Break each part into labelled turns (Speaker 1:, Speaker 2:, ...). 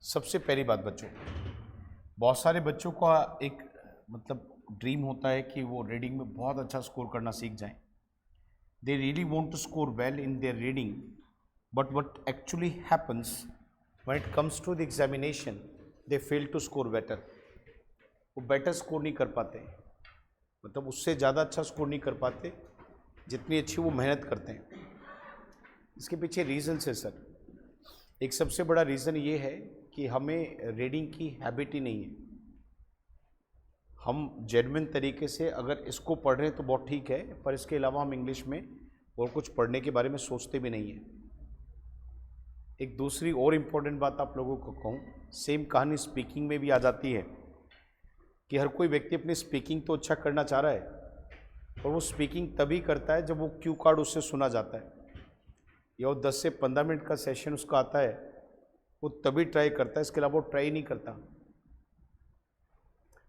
Speaker 1: सबसे पहली बात बच्चों, बहुत सारे बच्चों का एक मतलब ड्रीम होता है कि वो रीडिंग में बहुत अच्छा स्कोर करना सीख जाएं। They really want to score well in their reading, but what actually happens when it comes to the examination they fail to score better. वो बेटर स्कोर नहीं कर पाते, मतलब उससे ज़्यादा अच्छा स्कोर नहीं कर पाते जितनी अच्छी वो मेहनत करते हैं। इसके पीछे रीजंस है सर। एक सबसे बड़ा रीज़न ये है कि हमें रीडिंग की हैबिट ही नहीं है। हम जेन्युइन तरीके से अगर इसको पढ़ रहे हैं तो बहुत ठीक है, पर इसके अलावा हम इंग्लिश में और कुछ पढ़ने के बारे में सोचते भी नहीं है। एक दूसरी और इम्पोर्टेंट बात आप लोगों को कहूँ, सेम कहानी स्पीकिंग में भी आ जाती है कि हर कोई व्यक्ति अपनी स्पीकिंग तो अच्छा करना चाह रहा है, और वो स्पीकिंग तभी करता है जब वो क्यू कार्ड उससे सुना जाता है या वो 10 से 15 मिनट का सेशन उसका आता है, वो तभी ट्राई करता है, इसके अलावा वो ट्राई नहीं करता।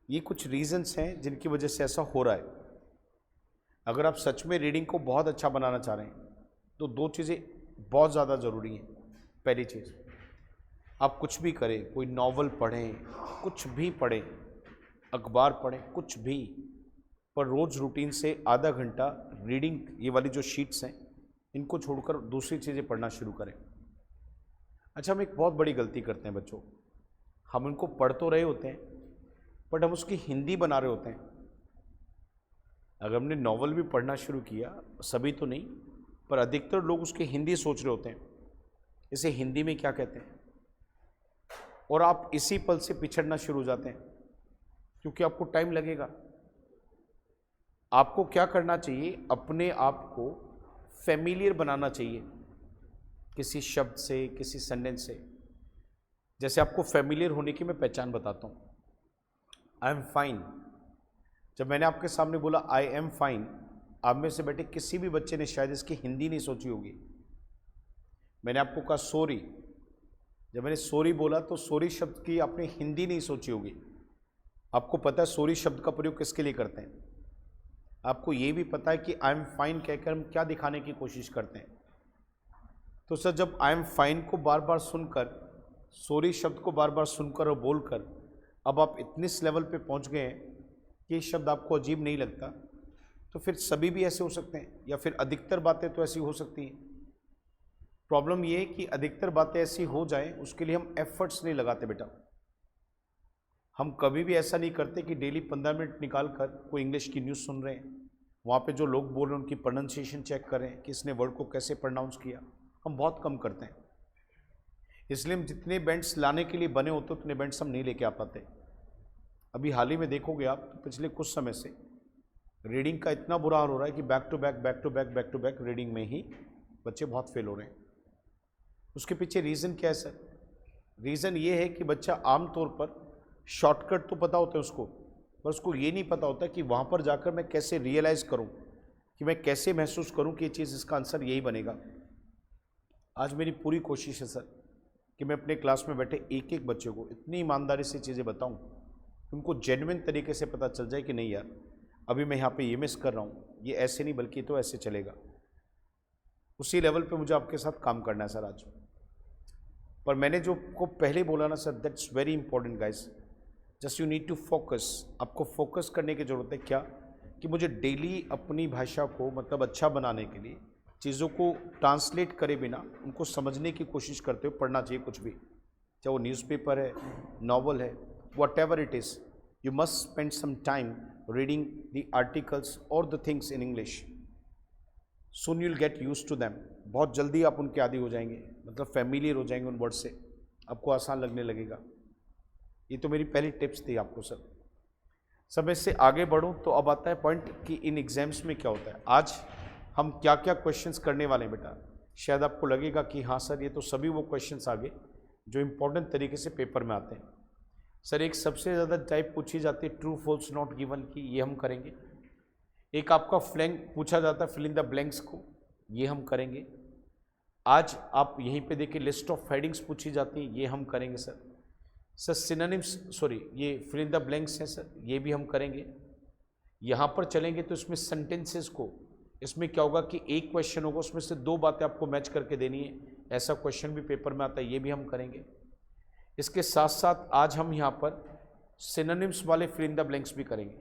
Speaker 1: ये कुछ रीजंस हैं जिनकी वजह से ऐसा हो रहा है। अगर आप सच में रीडिंग को बहुत अच्छा बनाना चाह रहे हैं तो दो चीज़ें बहुत ज़्यादा ज़रूरी हैं। पहली चीज़, आप कुछ भी करें, कोई नॉवल पढ़ें, कुछ भी पढ़ें, अखबार पढ़ें, कुछ भी, पर रोज़ रूटीन से आधा घंटा रीडिंग, ये वाली जो शीट्स हैं इनको छोड़कर दूसरी चीज़ें पढ़ना शुरू करें। अच्छा, हम एक बहुत बड़ी गलती करते हैं बच्चों, हम इनको पढ़ तो रहे होते हैं बट हम उसकी हिंदी बना रहे होते हैं। अगर हमने नॉवल भी पढ़ना शुरू किया, सभी तो नहीं पर अधिकतर लोग उसकी हिंदी सोच रहे होते हैं, इसे हिंदी में क्या कहते हैं, और आप इसी पल से पिछड़ना शुरू हो जाते हैं क्योंकि आपको टाइम लगेगा। आपको क्या करना चाहिए, अपने आप को फैमिलियर बनाना चाहिए किसी शब्द से, किसी सेंटेंस से। जैसे आपको फैमिलियर होने की मैं पहचान बताता हूँ। आई एम फाइन, जब मैंने आपके सामने बोला आई एम फाइन, आप में से बैठे किसी भी बच्चे ने शायद इसकी हिंदी नहीं सोची होगी। मैंने आपको कहा सॉरी, जब मैंने सॉरी बोला तो सॉरी शब्द की आपने हिंदी नहीं सोची होगी। आपको पता है सॉरी शब्द का प्रयोग किसके लिए करते हैं, आपको ये भी पता है कि आई एम फाइन कहकर हम क्या दिखाने की कोशिश करते हैं। तो सर, जब आई एम फाइन को बार बार सुनकर, सॉरी शब्द को बार बार सुनकर और बोलकर अब आप इतने इस लेवल पे पहुंच गए हैं कि ये शब्द आपको अजीब नहीं लगता, तो फिर सभी भी ऐसे हो सकते हैं या फिर अधिकतर बातें तो ऐसी हो सकती हैं। प्रॉब्लम ये है कि अधिकतर बातें ऐसी हो जाएं, उसके लिए हम एफर्ट्स नहीं लगाते बेटा। हम कभी भी ऐसा नहीं करते कि डेली 15 मिनट निकाल कर कोई इंग्लिश की न्यूज़ सुन रहे हैं, वहाँ पे जो लोग बोल रहे हैं उनकी प्रोनाउंसिएशन चेक कर रहे हैं कि इसने वर्ड को कैसे प्रोनाउंस किया। हम बहुत कम करते हैं, इसलिए हम जितने बेंड्स लाने के लिए बने होते उतने बेंड्स हम नहीं लेके आ पाते। अभी हाल ही में देखोगे आप, तो पिछले कुछ समय से रीडिंग का इतना बुरा हाल हो रहा है कि back to back back to back back to back reading में ही बच्चे बहुत फेल हो रहे हैं। उसके पीछे रीज़न क्या है सर? रीज़न ये है कि बच्चा आमतौर पर शॉर्टकट तो पता होता है उसको, पर उसको ये नहीं पता होता कि वहाँ पर जाकर मैं कैसे रियलाइज़ करूँ, कि मैं कैसे महसूस करूँ कि ये चीज़, इसका आंसर यही बनेगा। आज मेरी पूरी कोशिश है सर कि मैं अपने क्लास में बैठे एक एक बच्चे को इतनी ईमानदारी से चीज़ें बताऊँ, उनको जेन्युइन तरीके से पता चल जाए कि नहीं यार, अभी मैं यहाँ पे ये मिस कर रहा हूँ, ये ऐसे नहीं बल्कि तो ऐसे चलेगा। उसी लेवल पे मुझे आपके साथ काम करना है सर आज। पर मैंने जो को पहले बोला ना sir, that's very important guys, just you need to focus. आपको फोकस करने की ज़रूरत है क्या, कि मुझे डेली अपनी भाषा को मतलब अच्छा बनाने के लिए चीज़ों को ट्रांसलेट करे बिना उनको समझने की कोशिश करते हुए पढ़ना चाहिए कुछ भी, चाहे वो न्यूज़पेपर है, नॉवल है, whatever it is, you must spend some time reading the articles or the things in English. Soon you'll get used to them. बहुत जल्दी आप उनके आदी हो जाएंगे, मतलब फैमिलियर हो जाएंगे उन वर्ड से, आपको आसान लगने लगेगा। ये तो मेरी पहली टिप्स थी आपको सर। सब इससे आगे बढ़ूं तो अब आता है पॉइंट कि इन एग्जाम्स में क्या होता है। आज हम क्या क्या क्वेश्चंस करने वाले हैं बेटा, शायद आपको लगेगा कि हाँ सर, ये तो सभी वो क्वेश्चंस आ गए जो इम्पोर्टेंट तरीके से पेपर में आते हैं। सर, एक सबसे ज़्यादा टाइप पूछी जाती है ट्रू फॉल्स नॉट गिवन की, ये हम करेंगे। एक आपका फ्लैंक पूछा जाता है फिल इन द ब्लैंक्स को, ये हम करेंगे। आज आप यहीं पे देखिए लिस्ट ऑफ हेडिंग्स पूछी जाती है, ये हम करेंगे सर। सर सिनोनिम्स, सॉरी, ये फिल इन द ब्लैंक्स हैं सर, ये भी हम करेंगे। यहाँ पर चलेंगे तो इसमें सेंटेंसेस को, इसमें क्या होगा कि एक क्वेश्चन होगा, उसमें से दो बातें आपको मैच करके देनी है, ऐसा क्वेश्चन भी पेपर में आता है, ये भी हम करेंगे। इसके साथ साथ आज हम यहाँ पर सिनोनिम्स वाले फिल इन द ब्लैंक्स भी करेंगे।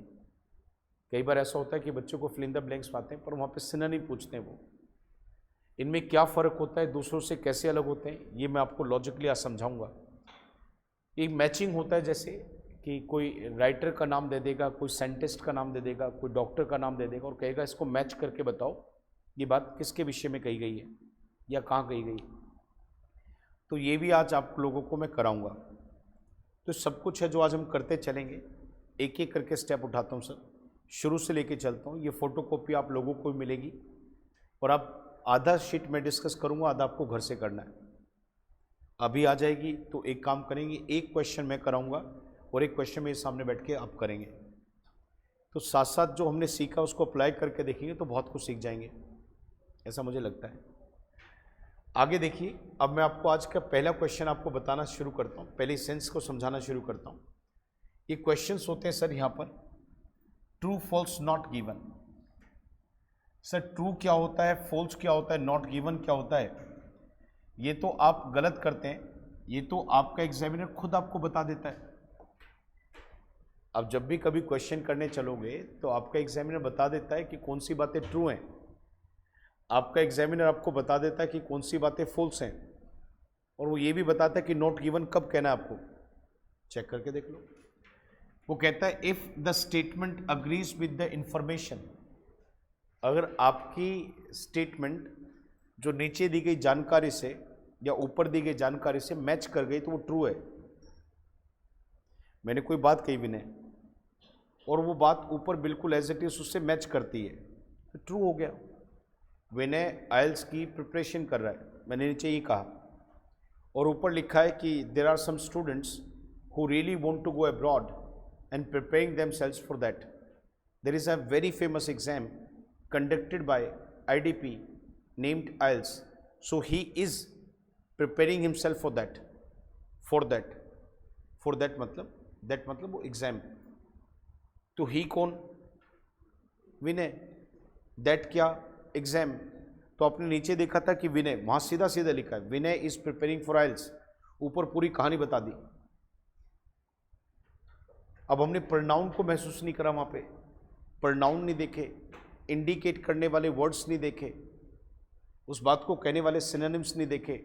Speaker 1: कई बार ऐसा होता है कि बच्चों को फिल इन द ब्लैंक्स पाते हैं पर वहाँ पे सिनोनिम पूछते हैं, वो इनमें क्या फ़र्क होता है, दूसरों से कैसे अलग होते हैं, ये मैं आपको लॉजिकली आज समझाऊंगा। एक मैचिंग होता है, जैसे कि कोई राइटर का नाम दे देगा, कोई साइंटिस्ट का नाम दे देगा, कोई डॉक्टर का नाम दे देगा और कहेगा इसको मैच करके बताओ ये बात किसके विषय में कही गई है या कहाँ कही गई है। तो ये भी आज आप लोगों को मैं कराऊंगा। तो सब कुछ है जो आज हम करते चलेंगे, एक एक करके स्टेप उठाता हूँ सर, शुरू से लेके चलता हूँ। ये फोटोकॉपी आप लोगों को मिलेगी और आप आधा शीट में डिस्कस करूँगा, आधा आपको घर से करना है। अभी आ जाएगी तो एक काम करेंगे, एक क्वेश्चन मैं कराऊँगा और एक क्वेश्चन मेरे सामने बैठ के आप करेंगे। तो साथ साथ जो हमने सीखा उसको अप्लाई करके देखेंगे तो बहुत कुछ सीख जाएंगे, ऐसा मुझे लगता है। आगे देखिए, अब मैं आपको आज का पहला क्वेश्चन आपको बताना शुरू करता हूँ, पहले सेंस को समझाना शुरू करता हूँ। ये क्वेश्चंस होते हैं सर यहाँ पर true false not given. Sir true क्या होता है, फॉल्स क्या होता है, नॉट गिवन क्या होता है, ये तो आप गलत करते हैं, ये तो आपका एग्जामिनर खुद आपको बता देता है। अब जब भी कभी क्वेश्चन करने चलोगे तो आपका एग्जामिनर बता देता है कि कौन सी बातें ट्रू हैं, आपका एग्जामिनर आपको बता देता है कि कौन सी बातें फॉल्स हैं, और वो ये भी बताता है कि नॉट गिवन कब कहना है आपको, चेक करके देख लो। वो कहता है if the statement agrees with the information, अगर आपकी स्टेटमेंट जो नीचे दी गई जानकारी से या ऊपर दी गई जानकारी से मैच कर गई तो वो ट्रू है। मैंने कोई बात कही विनय और वो बात ऊपर बिल्कुल एज इट इज उससे मैच करती है तो ट्रू हो गया। विनय आइल्स की प्रिपरेशन कर रहा है, मैंने नीचे ये कहा, और ऊपर लिखा है कि there are some students who really want to go abroad and preparing themselves for that. There is a very famous exam conducted by IDP named IELTS, so he is preparing himself for that मतलब वो exam. तो ही कौन, विनय, that क्या, exam. तो आपने नीचे देखा था कि विनय, वहां सीधा सीधा लिखा है विनय इज प्रिपेयरिंग फॉर IELTS, ऊपर पूरी कहानी बता दी। अब हमने प्रोनाउन को महसूस नहीं करा, वहां पे प्रोनाउन नहीं देखे, इंडिकेट करने वाले वर्ड्स नहीं देखे, उस बात को कहने वाले सिनोनिम्स नहीं देखे,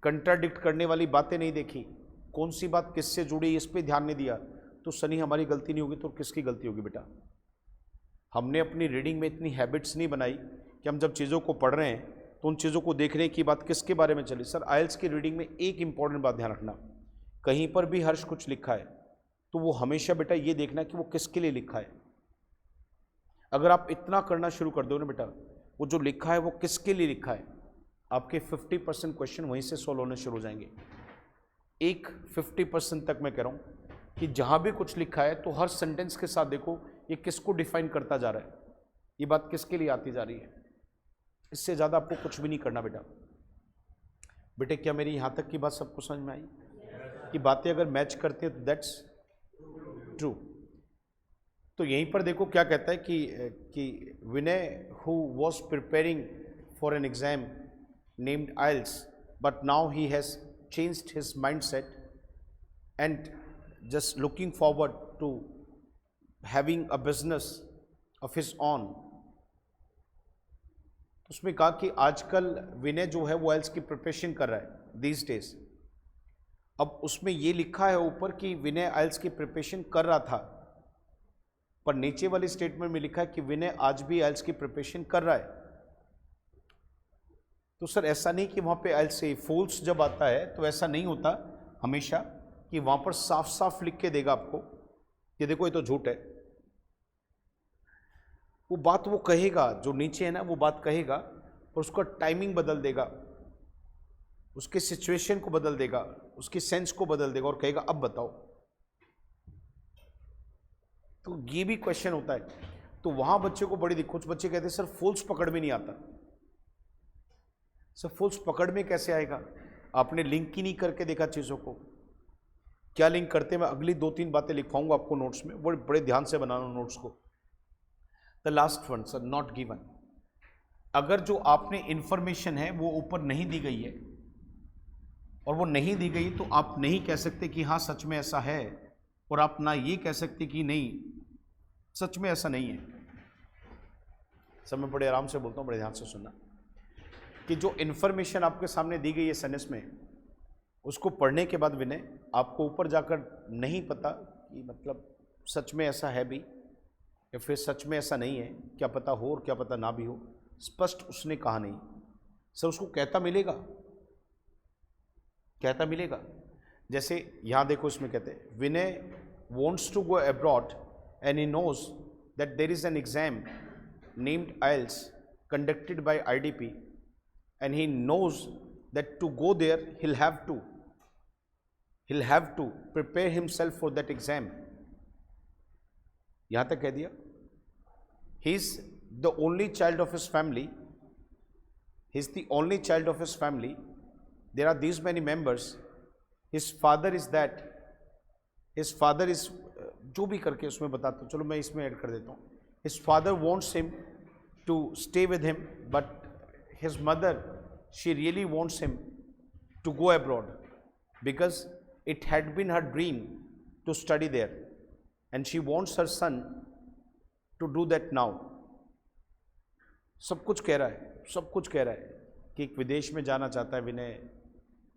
Speaker 1: कंट्राडिक्ट करने वाली बातें नहीं देखी, कौन सी बात किससे जुड़ी इस पे ध्यान नहीं दिया, तो सनी हमारी गलती नहीं होगी तो किसकी गलती होगी बेटा। हमने अपनी रीडिंग में इतनी हैबिट्स नहीं बनाई कि हम जब चीज़ों को पढ़ रहे हैं तो उन चीज़ों को देखने की बात किसके बारे में चली। सर आइल्स की रीडिंग में एक इंपॉर्टेंट बात ध्यान रखना, कहीं पर भी हर्ष कुछ लिखा है तो वो हमेशा बेटा ये देखना कि वो किसके लिए लिखा है। अगर आप इतना करना शुरू कर दो ना बेटा, वो जो लिखा है वो किसके लिए लिखा है, आपके 50% क्वेश्चन वहीं से सॉल्व होने शुरू हो जाएंगे। एक 50% तक मैं कह रहा हूँ कि जहाँ भी कुछ लिखा है तो हर सेंटेंस के साथ देखो ये किसको डिफाइन करता जा रहा है, ये बात किसके लिए आती जा रही है। इससे ज़्यादा आपको कुछ भी नहीं करना बेटा। बेटे क्या मेरी यहाँ तक की बात सबको समझ में आई कि बातें अगर मैच करती हैं तो दैट्स ट्रू। तो यहीं पर देखो क्या कहता है कि Vinay who was preparing for an exam named IELTS but now he has changed his mindset and just looking forward to having a business of his own। उसमें कहा कि आजकल विनय जो है वो IELTS की प्रिपरेशन कर रहा है these days। अब उसमें ये लिखा है ऊपर कि विनय IELTS की प्रिपरेशन कर रहा था, पर नीचे वाली स्टेटमेंट में लिखा है कि विनय आज भी IELTS की प्रिपरेशन कर रहा है। तो सर ऐसा नहीं कि वहाँ पे IELTS से फॉल्स जब आता है तो ऐसा नहीं होता हमेशा कि वहाँ पर साफ साफ लिख के देगा आपको कि देखो ये तो झूठ है। वो बात वो कहेगा, जो नीचे है ना वो बात कहेगा, और उसका टाइमिंग बदल देगा, उसके सिचुएशन को बदल देगा, उसकी सेंस को बदल देगा और कहेगा अब बताओ। तो ये भी क्वेश्चन होता है। तो वहाँ बच्चे को बड़ी दिक्कत, कुछ बच्चे कहते हैं सर फॉल्स पकड़ में नहीं आता। सर फॉल्स पकड़ में कैसे आएगा, आपने लिंक ही नहीं करके देखा चीज़ों को। क्या लिंक करते हैं, मैं अगली 2-3 बातें लिखवाऊंगा आपको नोट्स में, बड़े ध्यान से बनाना नोट्स को। The last one sir not given, अगर जो आपने इंफॉर्मेशन है वो ऊपर नहीं दी गई है और वो नहीं दी गई तो आप नहीं कह सकते कि हाँ सच में ऐसा है, और आप ना ये कह सकते कि नहीं सच में ऐसा नहीं है। सब मैं बड़े आराम से बोलता हूँ, बड़े ध्यान से सुनना कि जो इन्फॉर्मेशन आपके सामने दी गई है सेंटेंस में, उसको पढ़ने के बाद विनय आपको ऊपर जाकर नहीं पता कि मतलब सच में ऐसा है भी या फिर सच में ऐसा नहीं है, क्या पता हो और क्या पता ना भी हो, स्पष्ट उसने कहा नहीं। सर उसको कहता मिलेगा, कहता मिलेगा। जैसे यहाँ देखो इसमें कहते हैं विनय wants to go abroad and he knows that there is an exam named IELTS conducted by IDP and he knows that to go there he'll have to prepare himself for that exam. यहाँ तक कह दिया। He is the only child of his family. He is the only child of his family. There are these many members. His father is that. His father is जो भी करके उसमें बताता हूँ, चलो मैं इसमें ऐड कर देता हूँ। His father wants him to stay with him, but his mother, she really wants him to go abroad because it had been her dream to study there and she wants her son to do that now. सब कुछ कह रहा है, सब कुछ कह रहा है कि एक विदेश में जाना चाहता है विनय,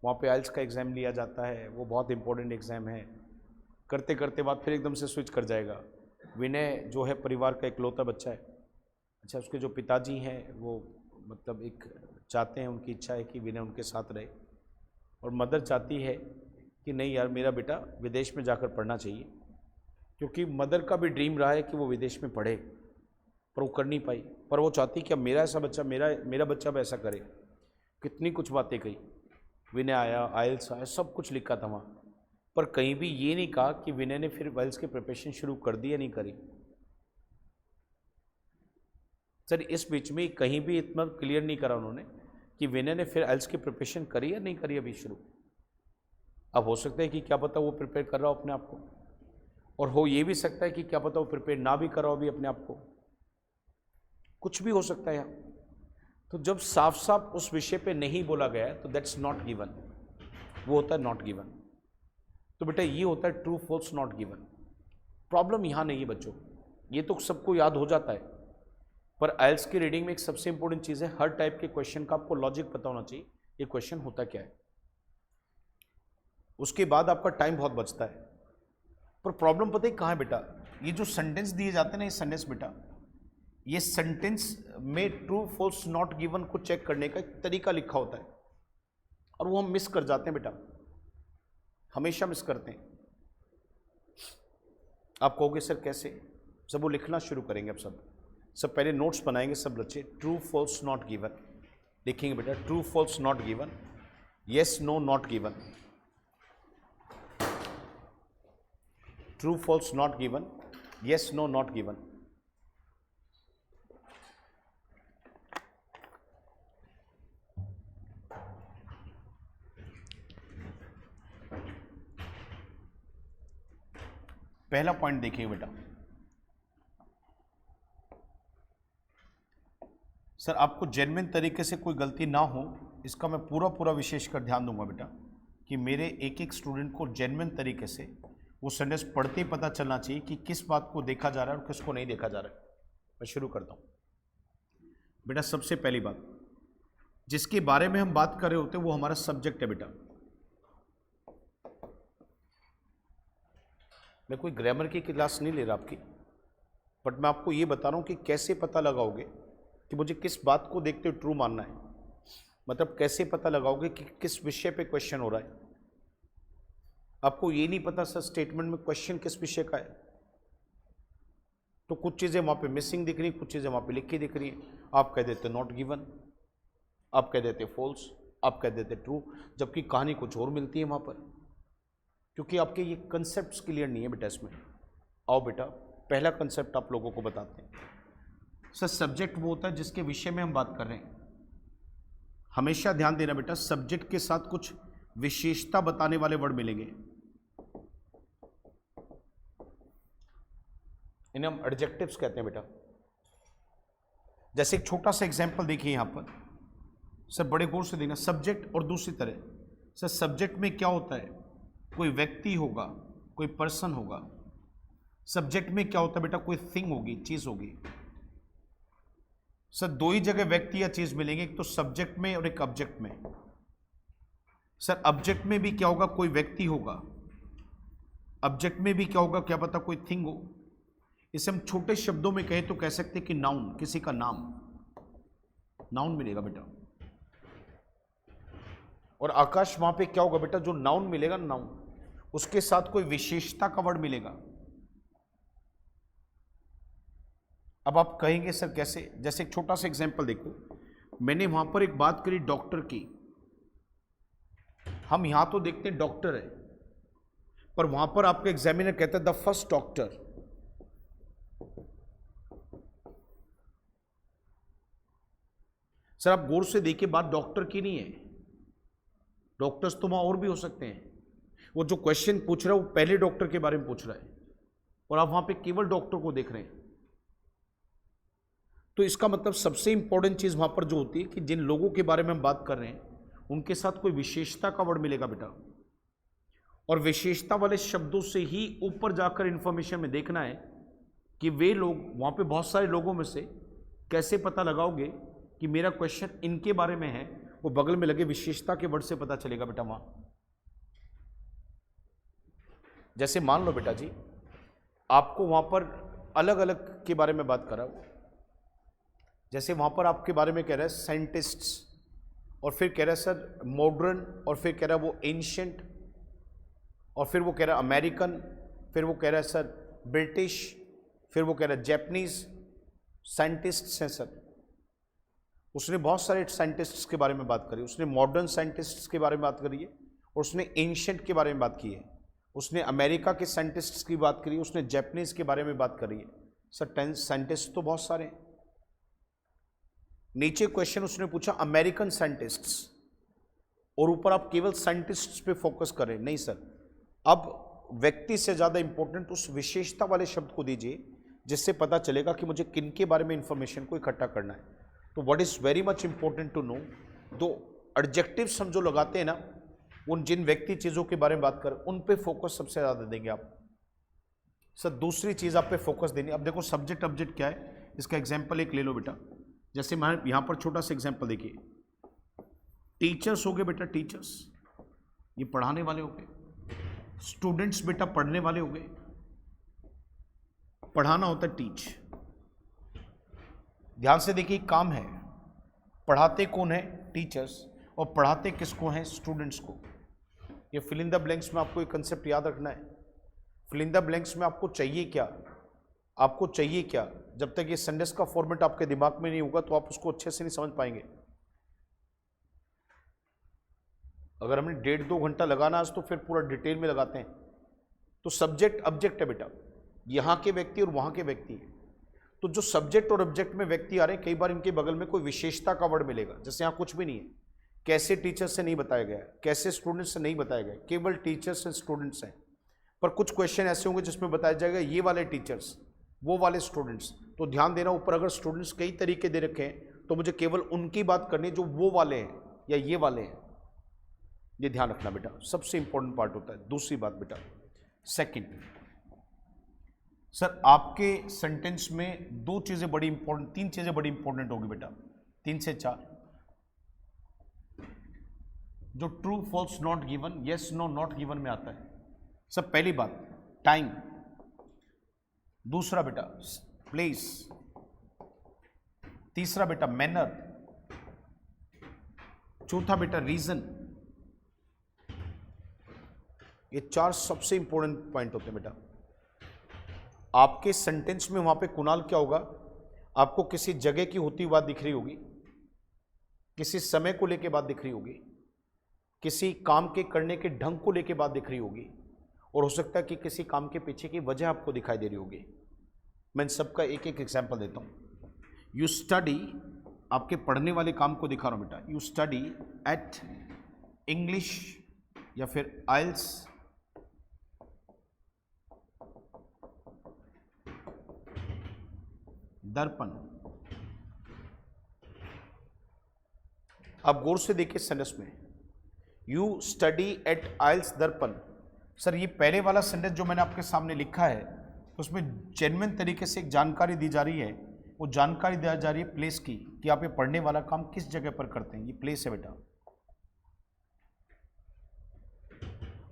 Speaker 1: वहाँ पे आइल्स का एग्ज़ाम लिया जाता है, वो बहुत इंपॉर्टेंट एग्ज़ाम है। करते करते बाद फिर एकदम से स्विच कर जाएगा। विनय जो है परिवार का इकलौता बच्चा है। अच्छा, उसके जो पिताजी हैं वो मतलब एक चाहते हैं, उनकी इच्छा है कि विनय उनके साथ रहे, और मदर चाहती है कि नहीं यार मेरा बेटा विदेश में जाकर पढ़ना चाहिए, क्योंकि मदर का भी ड्रीम रहा है कि वो विदेश में पढ़े, पर वो कर नहीं पाई। पर वो चाहती कि अब मेरा ऐसा बच्चा, मेरा बच्चा भी ऐसा करे। कितनी कुछ बातें कही, विनय आया, आइल्स आया, सब कुछ लिखा था वहाँ, पर कहीं भी ये नहीं कहा कि विनय ने फिर आइल्स की प्रिपरेशन शुरू कर दी या नहीं करी। सर इस बीच में कहीं भी इतना क्लियर नहीं करा उन्होंने कि विनय ने फिर आइल्स की प्रिपरेशन करी या नहीं करी अभी शुरू। अब हो सकता है कि क्या पता वो प्रिपेयर कर रहा हो अपने आप को, और हो ये भी सकता है कि क्या पता वो प्रिपेयर ना भी कर रहा हो अभी अपने आप को, कुछ भी हो सकता है यहाँ। तो जब साफ साफ उस विषय पे नहीं बोला गया है तो दैट्स नॉट गिवन, वो होता है नॉट गिवन। तो बेटा ये होता है true false not given. Problem यहाँ नहीं है बच्चों, ये तो सबको याद हो जाता है, पर आइल्स की रीडिंग में एक सबसे इंपॉर्टेंट चीज़ है, हर टाइप के क्वेश्चन का आपको लॉजिक पता होना चाहिए, ये क्वेश्चन होता क्या है। उसके बाद आपका टाइम बहुत बचता है। पर प्रॉब्लम पता है कहाँ है बेटा, ये जो सेंटेंस दिए जाते हैं ना, ये सेंटेंस बेटा, ये सेंटेंस में ट्रू फॉल्स नॉट गिवन को चेक करने का एक तरीका लिखा होता है, और वो हम मिस कर जाते हैं बेटा, हमेशा मिस करते हैं। आप कहोगे सर कैसे, सब वो लिखना शुरू करेंगे। अब सब पहले नोट्स बनाएंगे सब बच्चे, ट्रू फॉल्स नॉट गिवन लिखेंगे बेटा, true false not given, yes no not given, true false not given, yes no not given. पहला पॉइंट देखिए बेटा, सर आपको जेन्युइन तरीके से कोई गलती ना हो, इसका मैं पूरा विशेषकर ध्यान दूंगा बेटा, कि मेरे एक एक स्टूडेंट को जेन्युइन तरीके से वो सेंटेंस पढ़ते ही पता चलना चाहिए कि किस बात को देखा जा रहा है और किसको नहीं देखा जा रहा है। मैं शुरू करता हूँ बेटा। सबसे पहली बात जिसके बारे में हम बात कर रहे होते हैं वो हमारा सब्जेक्ट है बेटा। मैं कोई ग्रामर की क्लास नहीं ले रहा आपकी, बट मैं आपको ये बता रहा हूँ कि कैसे पता लगाओगे कि मुझे किस बात को देखते हुए ट्रू मानना है, मतलब कैसे पता लगाओगे कि किस विषय पे क्वेश्चन हो रहा है। आपको ये नहीं पता सर स्टेटमेंट में क्वेश्चन किस विषय का है, तो कुछ चीज़ें वहाँ पे मिसिंग दिख रही हैं, कुछ चीज़ें वहाँ पे लिखी दिख रही हैं, आप कह देते नॉट गिवन, आप कह देते फॉल्स, आप कह देते ट्रू, जबकि कहानी कुछ और मिलती है वहाँ पर, क्योंकि आपके ये कंसेप्ट्स क्लियर नहीं है बेटा इसमें। आओ बेटा पहला कंसेप्ट आप लोगों को बताते हैं। सर सब्जेक्ट वो होता है जिसके विषय में हम बात कर रहे हैं। हमेशा ध्यान देना बेटा, सब्जेक्ट के साथ कुछ विशेषता बताने वाले वर्ड मिलेंगे, इन्हें हम एडजेक्टिव्स कहते हैं बेटा। जैसे एक छोटा सा एग्जांपल देखिए यहाँ पर, सर बड़े गौर से देखना, सब्जेक्ट और दूसरी तरह सर सब्जेक्ट में क्या होता है? कोई व्यक्ति होगा, कोई पर्सन होगा। सब्जेक्ट में क्या होता है बेटा? कोई थिंग होगी, चीज होगी। सर दो ही जगह व्यक्ति या चीज मिलेंगे, एक तो सब्जेक्ट में और एक ऑब्जेक्ट में। सर ऑब्जेक्ट में भी क्या होगा? कोई व्यक्ति होगा। ऑब्जेक्ट में भी क्या होगा? क्या पता कोई थिंग हो। इसे हम छोटे शब्दों में कहें तो कह सकते हैं कि नाउन, किसी का नाम, नाउन मिलेगा बेटा। और आकाश वहां पे क्या होगा बेटा? जो नाउन मिलेगा, नाउन, उसके साथ कोई विशेषता का वर्ड मिलेगा। अब आप कहेंगे सर कैसे? जैसे एक छोटा सा एग्जांपल देखो, मैंने वहां पर एक बात करी डॉक्टर की। हम यहां तो देखते हैं डॉक्टर है, पर वहां पर आपका एग्जामिनर कहता है द फर्स्ट डॉक्टर। सर आप गौर से देखिए, बात डॉक्टर की नहीं है। डॉक्टर्स तो वहां और भी हो सकते हैं। वो जो क्वेश्चन पूछ रहा है वो पहले डॉक्टर के बारे में पूछ रहा है, और आप वहां पे केवल डॉक्टर को देख रहे हैं। तो इसका मतलब सबसे इंपॉर्टेंट चीज वहां पर जो होती है कि जिन लोगों के बारे में हम बात कर रहे हैं उनके साथ कोई विशेषता का वर्ड मिलेगा बेटा। और विशेषता वाले शब्दों से ही ऊपर जाकर इंफॉर्मेशन में देखना है कि वे लोग, वहां पे बहुत सारे लोगों में से कैसे पता लगाओगे कि मेरा क्वेश्चन इनके बारे में है, वो बगल में लगे विशेषता के वर्ड से पता चलेगा बेटा वहां। जैसे मान लो बेटा जी, आपको वहां पर अलग अलग के बारे में बात कर रहा हूं। जैसे वहां पर आपके बारे में कह रहा है साइंटिस्ट्स, और फिर कह रहा है सर मॉडर्न, और फिर कह रहा है वो एंशिएंट, और फिर वो कह रहा है अमेरिकन, फिर वो कह रहा है सर ब्रिटिश, फिर वो कह रहा है जैपनीज साइंटिस्ट्स हैं सर। उसने बहुत सारे साइंटिस्ट्स के बारे में बात करी, उसने मॉडर्न साइंटिस्ट्स के बारे में बात करी है, और उसने एंशिएंट के बारे में बात की है, उसने अमेरिका के साइंटिस्ट्स की बात करी है, उसने जैपनीज के बारे में बात करी है। सर 10 साइंटिस्ट तो बहुत सारे हैं। नीचे क्वेश्चन उसने पूछा अमेरिकन साइंटिस्ट्स, और ऊपर आप केवल साइंटिस्ट्स पे फोकस करें। नहीं सर, अब व्यक्ति से ज्यादा इंपॉर्टेंट उस विशेषता वाले शब्द को दीजिए जिससे पता चलेगा कि मुझे किन के बारे में इंफॉर्मेशन को इकट्ठा करना है। तो what is very much important to know, दो एडजेक्टिव्स हम जो लगाते हैं ना, उन जिन व्यक्ति चीजों के बारे में बात कर उन पे फोकस सबसे ज्यादा देंगे आप। सर दूसरी चीज आप पे फोकस देनी। अब देखो सब्जेक्ट ऑब्जेक्ट क्या है, इसका एग्जाम्पल एक ले लो बेटा। जैसे मैं यहां पर छोटा सा एग्जाम्पल देखिए, टीचर्स हो गए बेटा, टीचर्स ये पढ़ाने वाले हो गए, स्टूडेंट्स बेटा पढ़ने वाले हो गए। पढ़ाना होता है टीच। ध्यान से देखिए, काम है, पढ़ाते कौन है? टीचर्स। और पढ़ाते किसको हैं? स्टूडेंट्स को। ये फिल इन द ब्लैंक्स में आपको एक कंसेप्ट याद रखना है। फिल इन द ब्लैंक्स में आपको चाहिए क्या? आपको चाहिए क्या? जब तक ये सेंटेंस का फॉर्मेट आपके दिमाग में नहीं होगा तो आप उसको अच्छे से नहीं समझ पाएंगे। अगर हमने 1.5-2 घंटा लगाना आज तो फिर पूरा डिटेल में लगाते हैं। तो सब्जेक्ट ऑब्जेक्ट है बेटा, यहां के व्यक्ति और वहां के व्यक्ति है। तो जो सब्जेक्ट और ऑब्जेक्ट में व्यक्ति आ रहे हैं, कई बार इनके बगल में कोई विशेषता का वर्ड मिलेगा। जैसे यहां कुछ भी नहीं है, कैसे टीचर से नहीं बताया गया, कैसे स्टूडेंट से नहीं बताया गया, केवल टीचर्स एंड स्टूडेंट्स हैं। पर कुछ क्वेश्चन ऐसे होंगे जिसमें बताया जाएगा ये वाले टीचर्स, वो वाले स्टूडेंट्स। तो ध्यान देना, ऊपर अगर स्टूडेंट्स कई तरीके दे रखे हैं तो मुझे केवल उनकी बात करनी है जो वो वाले हैं या ये वाले हैं। ये ध्यान रखना बेटा, सबसे इंपॉर्टेंट पार्ट होता है। दूसरी बात बेटा, सेकंड, सर आपके सेंटेंस में दो चीजें बड़ी इंपॉर्टेंट, तीन चीजें बड़ी इंपॉर्टेंट होगी बेटा, 3 से 4, जो true false not given, yes no not given में आता है। सर पहली बात टाइम, दूसरा बेटा प्लेस, तीसरा बेटा मैनर, चौथा बेटा रीजन। ये 4 सबसे इंपॉर्टेंट पॉइंट होते हैं बेटा। आपके सेंटेंस में वहां पे कुणाल क्या होगा? आपको किसी जगह की होती हुई बात दिख रही होगी, किसी समय को लेके बात दिख रही होगी, किसी काम के करने के ढंग को लेके बात दिख रही होगी, और हो सकता है कि किसी काम के पीछे की वजह आपको दिखाई दे रही होगी। मैं इन सबका एक एक एग्जाम्पल देता हूं। यू स्टडी, आपके पढ़ने वाले काम को दिखा रहा हूं बेटा। यू स्टडी एट इंग्लिश या फिर आइल्स दर्पण। अब गौर से देखिए सेंटेंस में, यू स्टडी एट आइल्स दर्पण। सर ये पहले वाला सेंटेंस जो मैंने आपके सामने लिखा है उसमें जेन्युइन तरीके से एक जानकारी दी जा रही है। वो जानकारी दी जा रही है प्लेस की, कि आप ये पढ़ने वाला काम किस जगह पर करते हैं। ये प्लेस है बेटा।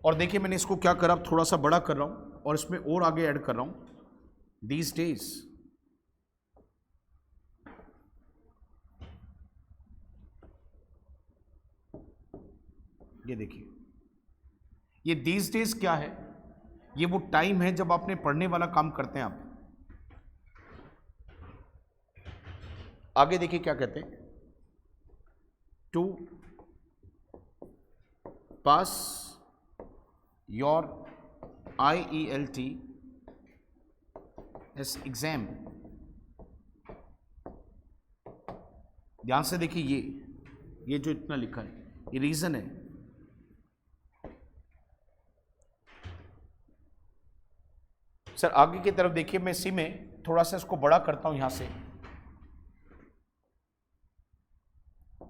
Speaker 1: और देखिए मैंने इसको क्या करा, थोड़ा सा बड़ा कर रहा हूं और इसमें और आगे ऐड कर रहा हूं। दीज डेज, ये देखिए, ये दीज डेज क्या है? ये वो टाइम है जब आपने पढ़ने वाला काम करते हैं आप। आगे देखिए क्या कहते हैं, to pass your IELT S exam. ध्यान से देखिए, ये जो इतना लिखा है ये रीजन है। सर आगे की तरफ देखिए, मैं इसी में थोड़ा सा इसको बड़ा करता हूं यहां से,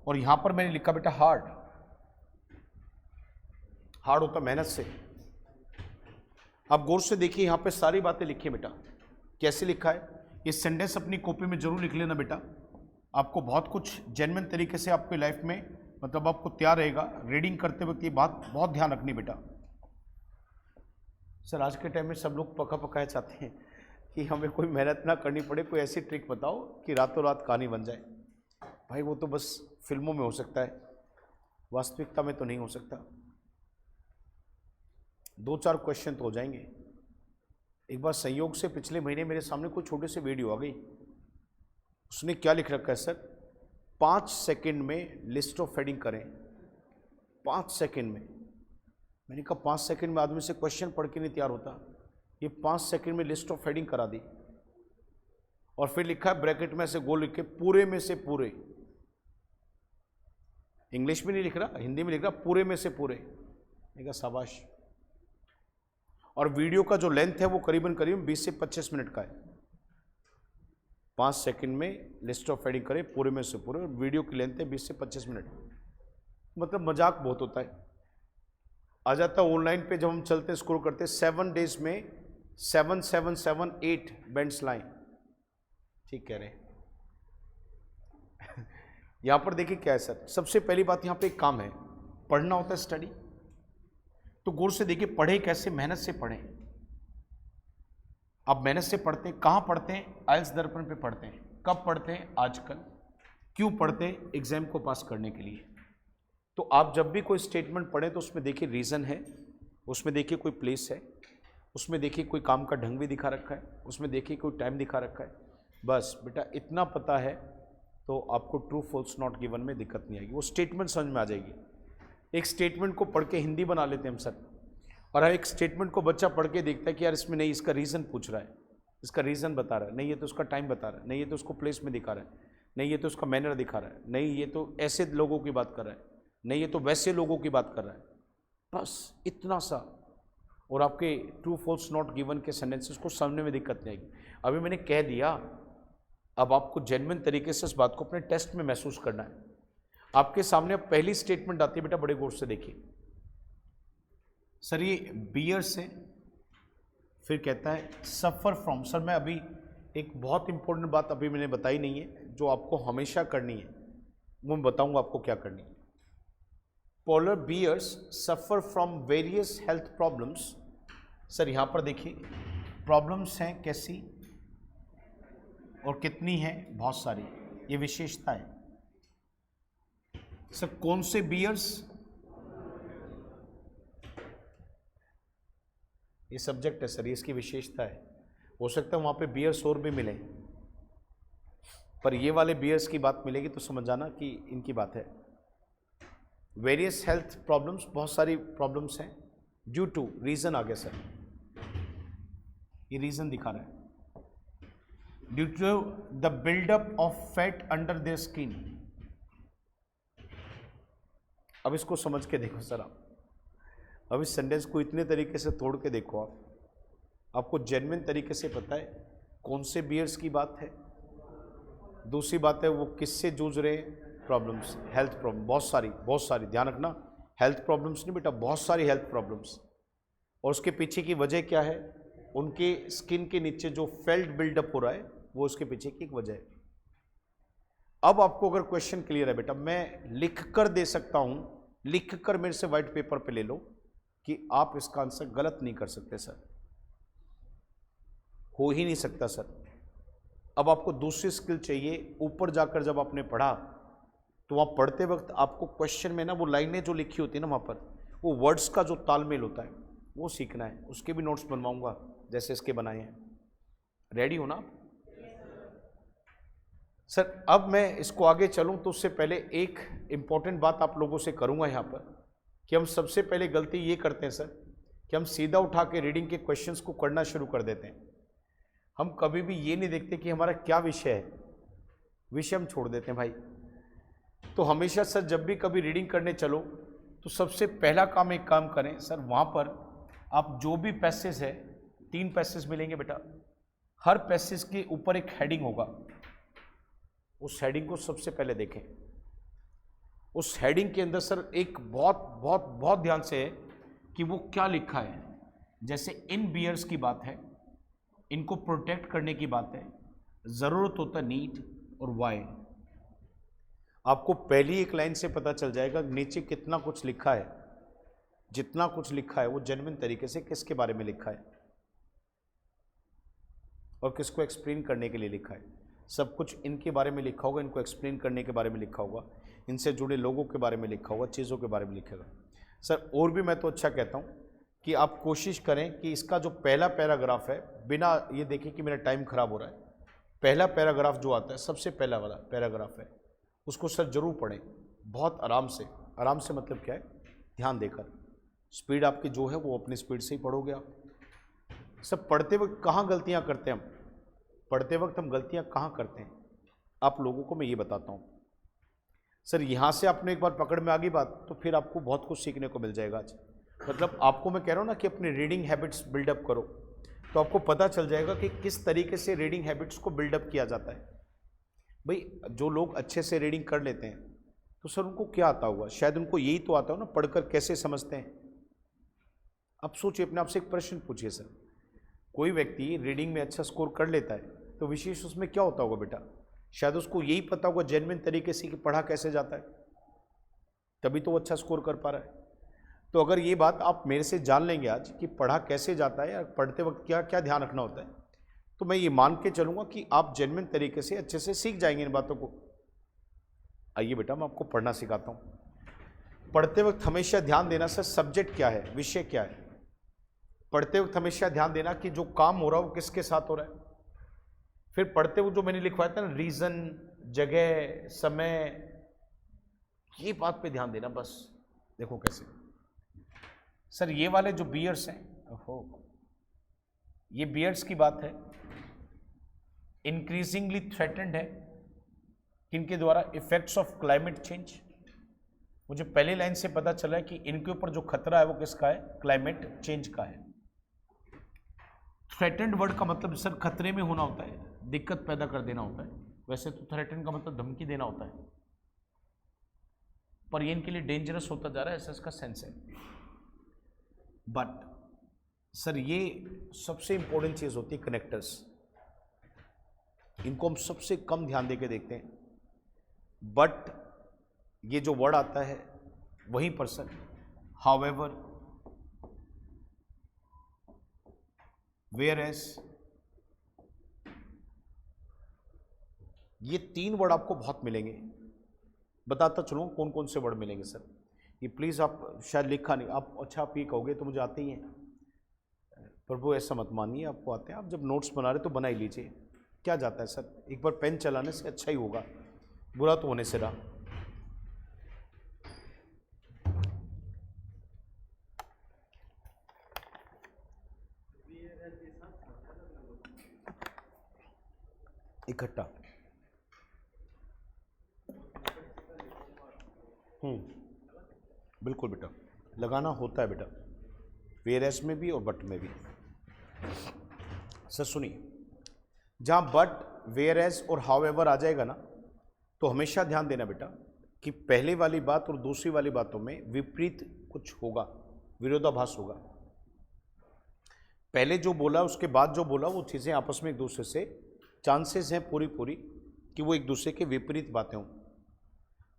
Speaker 1: और यहां पर मैंने लिखा बेटा हार्ड। हार्ड होता मेहनत से। आप गौर से देखिए, यहां पे सारी बातें लिखी है बेटा। कैसे लिखा है? ये सेंटेंस अपनी कॉपी में जरूर लिख लेना बेटा। आपको बहुत कुछ जेन्युइन तरीके से आपके लाइफ में, मतलब आपको तैयार रहेगा रीडिंग करते वक्त। ये बात बहुत ध्यान रखनी बेटा। सर आज के टाइम में सब लोग पका पकाए चाहते हैं कि हमें कोई मेहनत ना करनी पड़े, कोई ऐसी ट्रिक बताओ कि रातों रात कहानी बन जाए। भाई वो तो बस फिल्मों में हो सकता है, वास्तविकता में तो नहीं हो सकता। 2-4 क्वेश्चन तो हो जाएंगे। एक बार संयोग से पिछले महीने मेरे सामने कोई छोटे से वीडियो आ गई, उसने क्या लिख रखा है सर, 5 सेकंड में लिस्ट ऑफ हेडिंग करें। 5 सेकंड में। मैंने कहा 5 सेकंड में आदमी से क्वेश्चन पढ़ के नहीं तैयार होता। ये 5 सेकंड में लिस्ट ऑफ हेडिंग करा दी, और फिर लिखा है ब्रैकेट में ऐसे गोल लिख के, पूरे में से पूरे। इंग्लिश में नहीं लिख रहा, हिंदी में लिख रहा, पूरे में से पूरे। मैंने कहा शाबाश। और वीडियो का जो लेंथ है वो करीबन 20 से 25 मिनट का है। 5 सेकंड में लिस्ट ऑफ हेडिंग करें, पूरे में से पूरे। वीडियो की लेंथ है 20 से 25 मिनट। मतलब मजाक बहुत होता है। आ जाता ऑनलाइन पे, जब हम चलते स्क्रॉल करते 7 डेज में 7 बेंड्स लाइन। ठीक कह रहे हैं। यहां पर देखिए क्या है सर, सबसे पहली बात यहां पे एक काम है, पढ़ना होता है स्टडी। तो गौर से देखिए, पढ़े कैसे? मेहनत से पढ़ें। आप मेहनत से पढ़ते हैं, कहां पढ़ते हैं? आइल्स दर्पण पे पढ़ते हैं। कब पढ़ते हैं? आजकल। क्यों पढ़ते हैं? एग्जाम को पास करने के लिए। तो आप जब भी कोई स्टेटमेंट पढ़ें तो उसमें देखिए रीजन है, उसमें देखिए कोई प्लेस है, उसमें देखिए कोई काम का ढंग भी दिखा रखा है, उसमें देखिए कोई टाइम दिखा रखा है। बस बेटा इतना पता है तो आपको ट्रू फॉल्स नॉट गिवन में दिक्कत नहीं आएगी, वो स्टेटमेंट समझ में आ जाएगी। एक स्टेटमेंट को पढ़ के हिंदी बना लेते हैं हम सर, और एक स्टेटमेंट को बच्चा पढ़ के देखता है कि यार इसमें नहीं, इसका रीज़न पूछ रहा है, इसका रीज़न बता रहा है, नहीं ये तो उसका टाइम बता रहा है, नहीं ये तो उसको प्लेस में दिखा रहा है, नहीं ये तो उसका मैनर दिखा रहा है, नहीं ये तो ऐसे लोगों की बात कर रहा है, नहीं ये तो वैसे लोगों की बात कर रहा है। बस इतना सा, और आपके ट्रू फॉल्स नॉट गिवन के सेंटेंसेस को समझने में दिक्कत नहीं आएगी। अभी मैंने कह दिया, अब आपको जेन्युइन तरीके से इस बात को अपने टेस्ट में महसूस करना है। आपके सामने अब पहली स्टेटमेंट आती है बेटा, बड़े गौर से देखिए। सर ये बियर से, फिर कहता है सफ़र फ्रॉम। सर मैं अभी एक बहुत इंपॉर्टेंट बात अभी मैंने बताई नहीं है, जो आपको हमेशा करनी है, वो मैं बताऊंगा आपको क्या करनी है। Polar bears suffer from various health problems. Sir यहाँ पर देखिए प्रॉब्लम्स हैं कैसी और कितनी है, बहुत सारी, ये विशेषता है। सर कौन से बियर्स? ये सब्जेक्ट है सर, ये इसकी विशेषता है। हो सकता है वहाँ पे बियर्स और भी मिले, पर ये वाले बियर्स की बात मिलेगी तो समझ जाना कि इनकी बात है। वेरियस हेल्थ प्रॉब्लम्स, बहुत सारी प्रॉब्लम्स हैं। ड्यू टू, रीज़न आ गया सर, ये रीज़न दिखा रहा है। Due to the buildup of fat under their skin. अब इसको समझ के देखो सर, आप अब इस सेंटेंस को इतने तरीके से तोड़ के देखो, आपको जेन्युइन तरीके से पता है कौन से बियर्स की बात है। दूसरी बात है वो किससे जूझ रहे हैं, प्रॉब्लम्स, हेल्थ प्रॉब्लम, बहुत सारी ध्यान रखना, हेल्थ प्रॉब्लम्स नहीं बेटा, बहुत सारी हेल्थ प्रॉब्लम्स। और उसके पीछे की वजह क्या है? उनके स्किन के नीचे जो फेल्ट बिल्डअप हो रहा है वो उसके पीछे की एक वजह है। अब आपको अगर क्वेश्चन क्लियर है बेटा, मैं लिख कर दे सकता हूं, लिख कर मेरे से व्हाइट पेपर पे ले लो कि आप इसका आंसर गलत नहीं कर सकते सर, हो ही नहीं सकता सर। अब आपको दूसरी स्किल चाहिए। ऊपर जाकर जब आपने पढ़ा तो वहां पढ़ते वक्त आपको क्वेश्चन में ना वो लाइनें जो लिखी होती है ना वहां पर, वो वर्ड्स का जो तालमेल होता है वो सीखना है। उसके भी नोट्स बनवाऊंगा जैसे इसके बनाए हैं। रेडी हो ना आप? सर अब मैं इसको आगे चलूं तो उससे पहले एक इंपॉर्टेंट बात आप लोगों से करूंगा यहाँ पर, कि हम सबसे पहले गलती ये करते हैं सर कि हम सीधा उठा के रीडिंग के क्वेश्चंस को करना शुरू कर देते हैं। हम कभी भी ये नहीं देखते कि हमारा क्या विषय है, विषय हम छोड़ देते हैं भाई। तो हमेशा सर जब भी कभी रीडिंग करने चलो तो सबसे पहला काम एक काम करें सर, वहाँ पर आप जो भी पैसेज है, 3 पैसेज मिलेंगे बेटा, हर पैसेज के ऊपर एक हेडिंग होगा, उस हेडिंग को सबसे पहले देखें। उस हेडिंग के अंदर सर एक बहुत बहुत बहुत ध्यान से है कि वो क्या लिखा है। जैसे इन बियर्स की बात है, इनको प्रोटेक्ट करने की बात है, ज़रूरत होता नीड और वाई। आपको पहली एक लाइन से पता चल जाएगा नीचे कितना कुछ लिखा है। जितना कुछ लिखा है वो जेन्युइन तरीके से किसके बारे में लिखा है और किसको एक्सप्लेन करने के लिए लिखा है। सब कुछ इनके बारे में लिखा होगा, इनको एक्सप्लेन करने के बारे में लिखा होगा, इनसे जुड़े लोगों के बारे में लिखा होगा, चीज़ों के बारे में लिखेगा। सर और भी मैं तो अच्छा कहता हूँ कि आप कोशिश करें कि इसका जो पहला पैराग्राफ है, बिना ये देखें कि मेरा टाइम खराब हो रहा है, पहला पैराग्राफ जो आता है सबसे पहला वाला पैराग्राफ है उसको सर जरूर पढ़ें बहुत आराम से। आराम से मतलब क्या है? ध्यान देकर। स्पीड आपकी जो है वो अपनी स्पीड से ही पढ़ोगे आप। सब पढ़ते वक्त कहाँ गलतियाँ करते हैं हम? पढ़ते वक्त हम गलतियाँ कहाँ करते हैं आप लोगों को मैं ये बताता हूँ सर। यहाँ से आपने एक बार पकड़ में आ गई बात तो फिर आपको बहुत कुछ सीखने को मिल जाएगा आज। मतलब आपको मैं कह रहा हूँ ना कि अपनी रीडिंग हैबिट्स बिल्डअप करो, तो आपको पता चल जाएगा कि किस तरीके से रीडिंग हैबिट्स को बिल्डअप किया जाता है। भाई जो लोग अच्छे से रीडिंग कर लेते हैं तो सर उनको क्या आता होगा? शायद उनको यही तो आता हो ना, पढ़कर कैसे समझते हैं। अब सोचिए, अपने आप से एक प्रश्न पूछिए सर, कोई व्यक्ति रीडिंग में अच्छा स्कोर कर लेता है तो विशेष उसमें क्या होता होगा बेटा? शायद उसको यही पता होगा जेन्युइन तरीके से कि पढ़ा कैसे जाता है, तभी तो वो अच्छा स्कोर कर पा रहा है। तो अगर ये बात आप मेरे से जान लेंगे आज कि पढ़ा कैसे जाता है या पढ़ते वक्त क्या क्या ध्यान रखना होता है, तो मैं ये मान के चलूँगा कि आप जेन्युइन तरीके से अच्छे से सीख जाएंगे इन बातों को। आइए बेटा मैं आपको पढ़ना सिखाता हूँ। पढ़ते वक्त हमेशा ध्यान देना सर, सब्जेक्ट क्या है, विषय क्या है। पढ़ते वक्त हमेशा ध्यान देना कि जो काम हो रहा है वो किसके साथ हो रहा है। फिर पढ़ते वक्त जो मैंने लिखवाया था ना, रीज़न, जगह, समय, ये बात पे ध्यान देना बस। देखो कैसे सर, ये वाले जो बियर्स हैं, ओहो, ये बियर्स की बात है, इंक्रीजिंगली थ्रेटेंड है किनके द्वारा? Effects of climate change. मुझे पहली लाइन से पता चला है कि इनके ऊपर जो खतरा है वो किसका है? क्लाइमेट चेंज का है। थ्रेटेंड वर्ड का मतलब सर खतरे में होना होता है, दिक्कत पैदा कर देना होता है। वैसे तो थ्रेटेंड का मतलब धमकी देना होता है, पर ये इनके लिए डेंजरस होता जा रहा है, ऐसा इसका सेंस है। बट सर ये सबसे इंपॉर्टेंट चीज होती है कनेक्टर्स, इनको हम सबसे कम ध्यान देके देखते हैं। बट ये जो वर्ड आता है वहीं पर सर हाउएवर, वेयरएज, ये 3 वर्ड आपको बहुत मिलेंगे। बताता चलूँ कौन कौन से वर्ड मिलेंगे सर। ये प्लीज़ आप शायद लिखा नहीं, आप अच्छा आप ये कहोगे तो मुझे आते ही हैं, प्रभु ऐसा मत मानिए, आपको आते हैं। आप जब नोट्स बना रहे तो बना ही लीजिए, क्या जाता है सर, एक बार पेन चलाने से अच्छा ही होगा, बुरा तो होने से रहा। इकट्ठा बिल्कुल बेटा, लगाना होता है बेटा, वेयरएज में भी और बट में भी। सर सुनिए, जहाँ बट, वेयरएज और हाउएवर आ जाएगा ना, तो हमेशा ध्यान देना बेटा कि पहले वाली बात और दूसरी वाली बातों में विपरीत कुछ होगा, विरोधाभास होगा। पहले जो बोला उसके बाद जो बोला वो चीज़ें आपस में एक दूसरे से चांसेस हैं पूरी पूरी कि वो एक दूसरे के विपरीत बातें हों।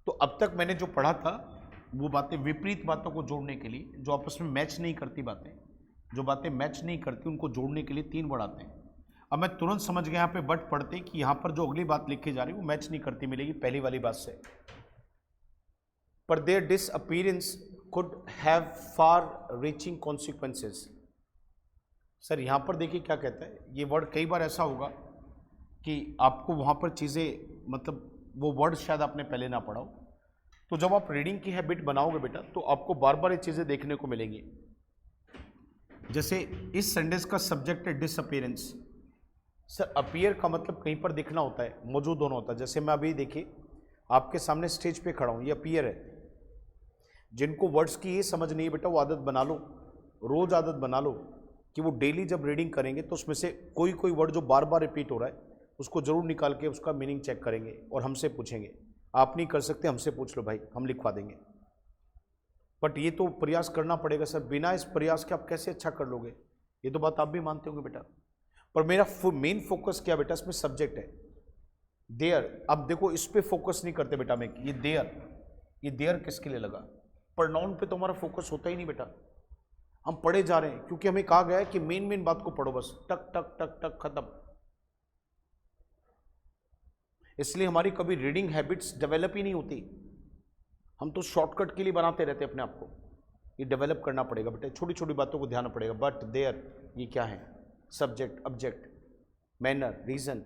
Speaker 1: तो अब तक मैंने जो पढ़ा था वो बातें विपरीत बातों को जोड़ने के लिए, जो आपस में मैच नहीं करती बातें, जो बातें मैच नहीं करती उनको जोड़ने के लिए 3 वर्ड आते हैं। अब मैं तुरंत समझ गया यहाँ पे बट पढ़ते कि यहाँ पर जो अगली बात लिखी जा रही है वो मैच नहीं करती मिलेगी पहली वाली बात से। पर their disappearance could have far reaching consequences. Sir यहाँ पर देखिए क्या कहता है, ये वर्ड कई बार ऐसा होगा कि आपको वहाँ पर चीज़ें, मतलब वो वर्ड शायद आपने पहले ना पढ़ा हो, तो जब आप रीडिंग की हैबिट बनाओगे बेटा तो आपको बार बार ये चीज़ें देखने को मिलेंगी। जैसे इस सेंटेंस का सब्जेक्ट है डिसअपीयरेंस। सर अपीयर का मतलब कहीं पर दिखना होता है, मौजूद होना होता है। जैसे मैं अभी देखिए आपके सामने स्टेज पे खड़ा हूँ, ये अपीयर है। जिनको वर्ड्स की ये समझ नहीं है बेटा वो आदत बना लो, रोज आदत बना लो कि वो डेली जब रीडिंग करेंगे तो उसमें से कोई कोई वर्ड जो बार बार रिपीट हो रहा है उसको जरूर निकाल के उसका मीनिंग चेक करेंगे और हमसे पूछेंगे। आप नहीं कर सकते, हमसे पूछ लो भाई, हम लिखवा देंगे। बट ये तो प्रयास करना पड़ेगा सर, बिना इस प्रयास के आप कैसे अच्छा कर लोगे, ये तो बात आप भी मानते होंगे बेटा। पर मेरा मेन फोकस क्या बेटा, इसमें सब्जेक्ट है देयर। अब देखो इस पे फोकस नहीं करते बेटा, मैं ये देयर किसके लिए लगा, प्रोनाउन पे तो हमारा फोकस होता ही नहीं बेटा। हम पढ़े जा रहे हैं क्योंकि हमें कहा गया है कि मेन बात को पढ़ो, बस टक टक टक टक खत्म। इसलिए हमारी कभी रीडिंग हैबिट्स डेवलप ही नहीं होती। हम तो शॉर्टकट के लिए बनाते रहते अपने आप को। ये डेवलप करना पड़ेगा बेटा, छोटी छोटी बातों को ध्यान पड़ेगा। बट देयर ये क्या है, subject, object, manner, reason,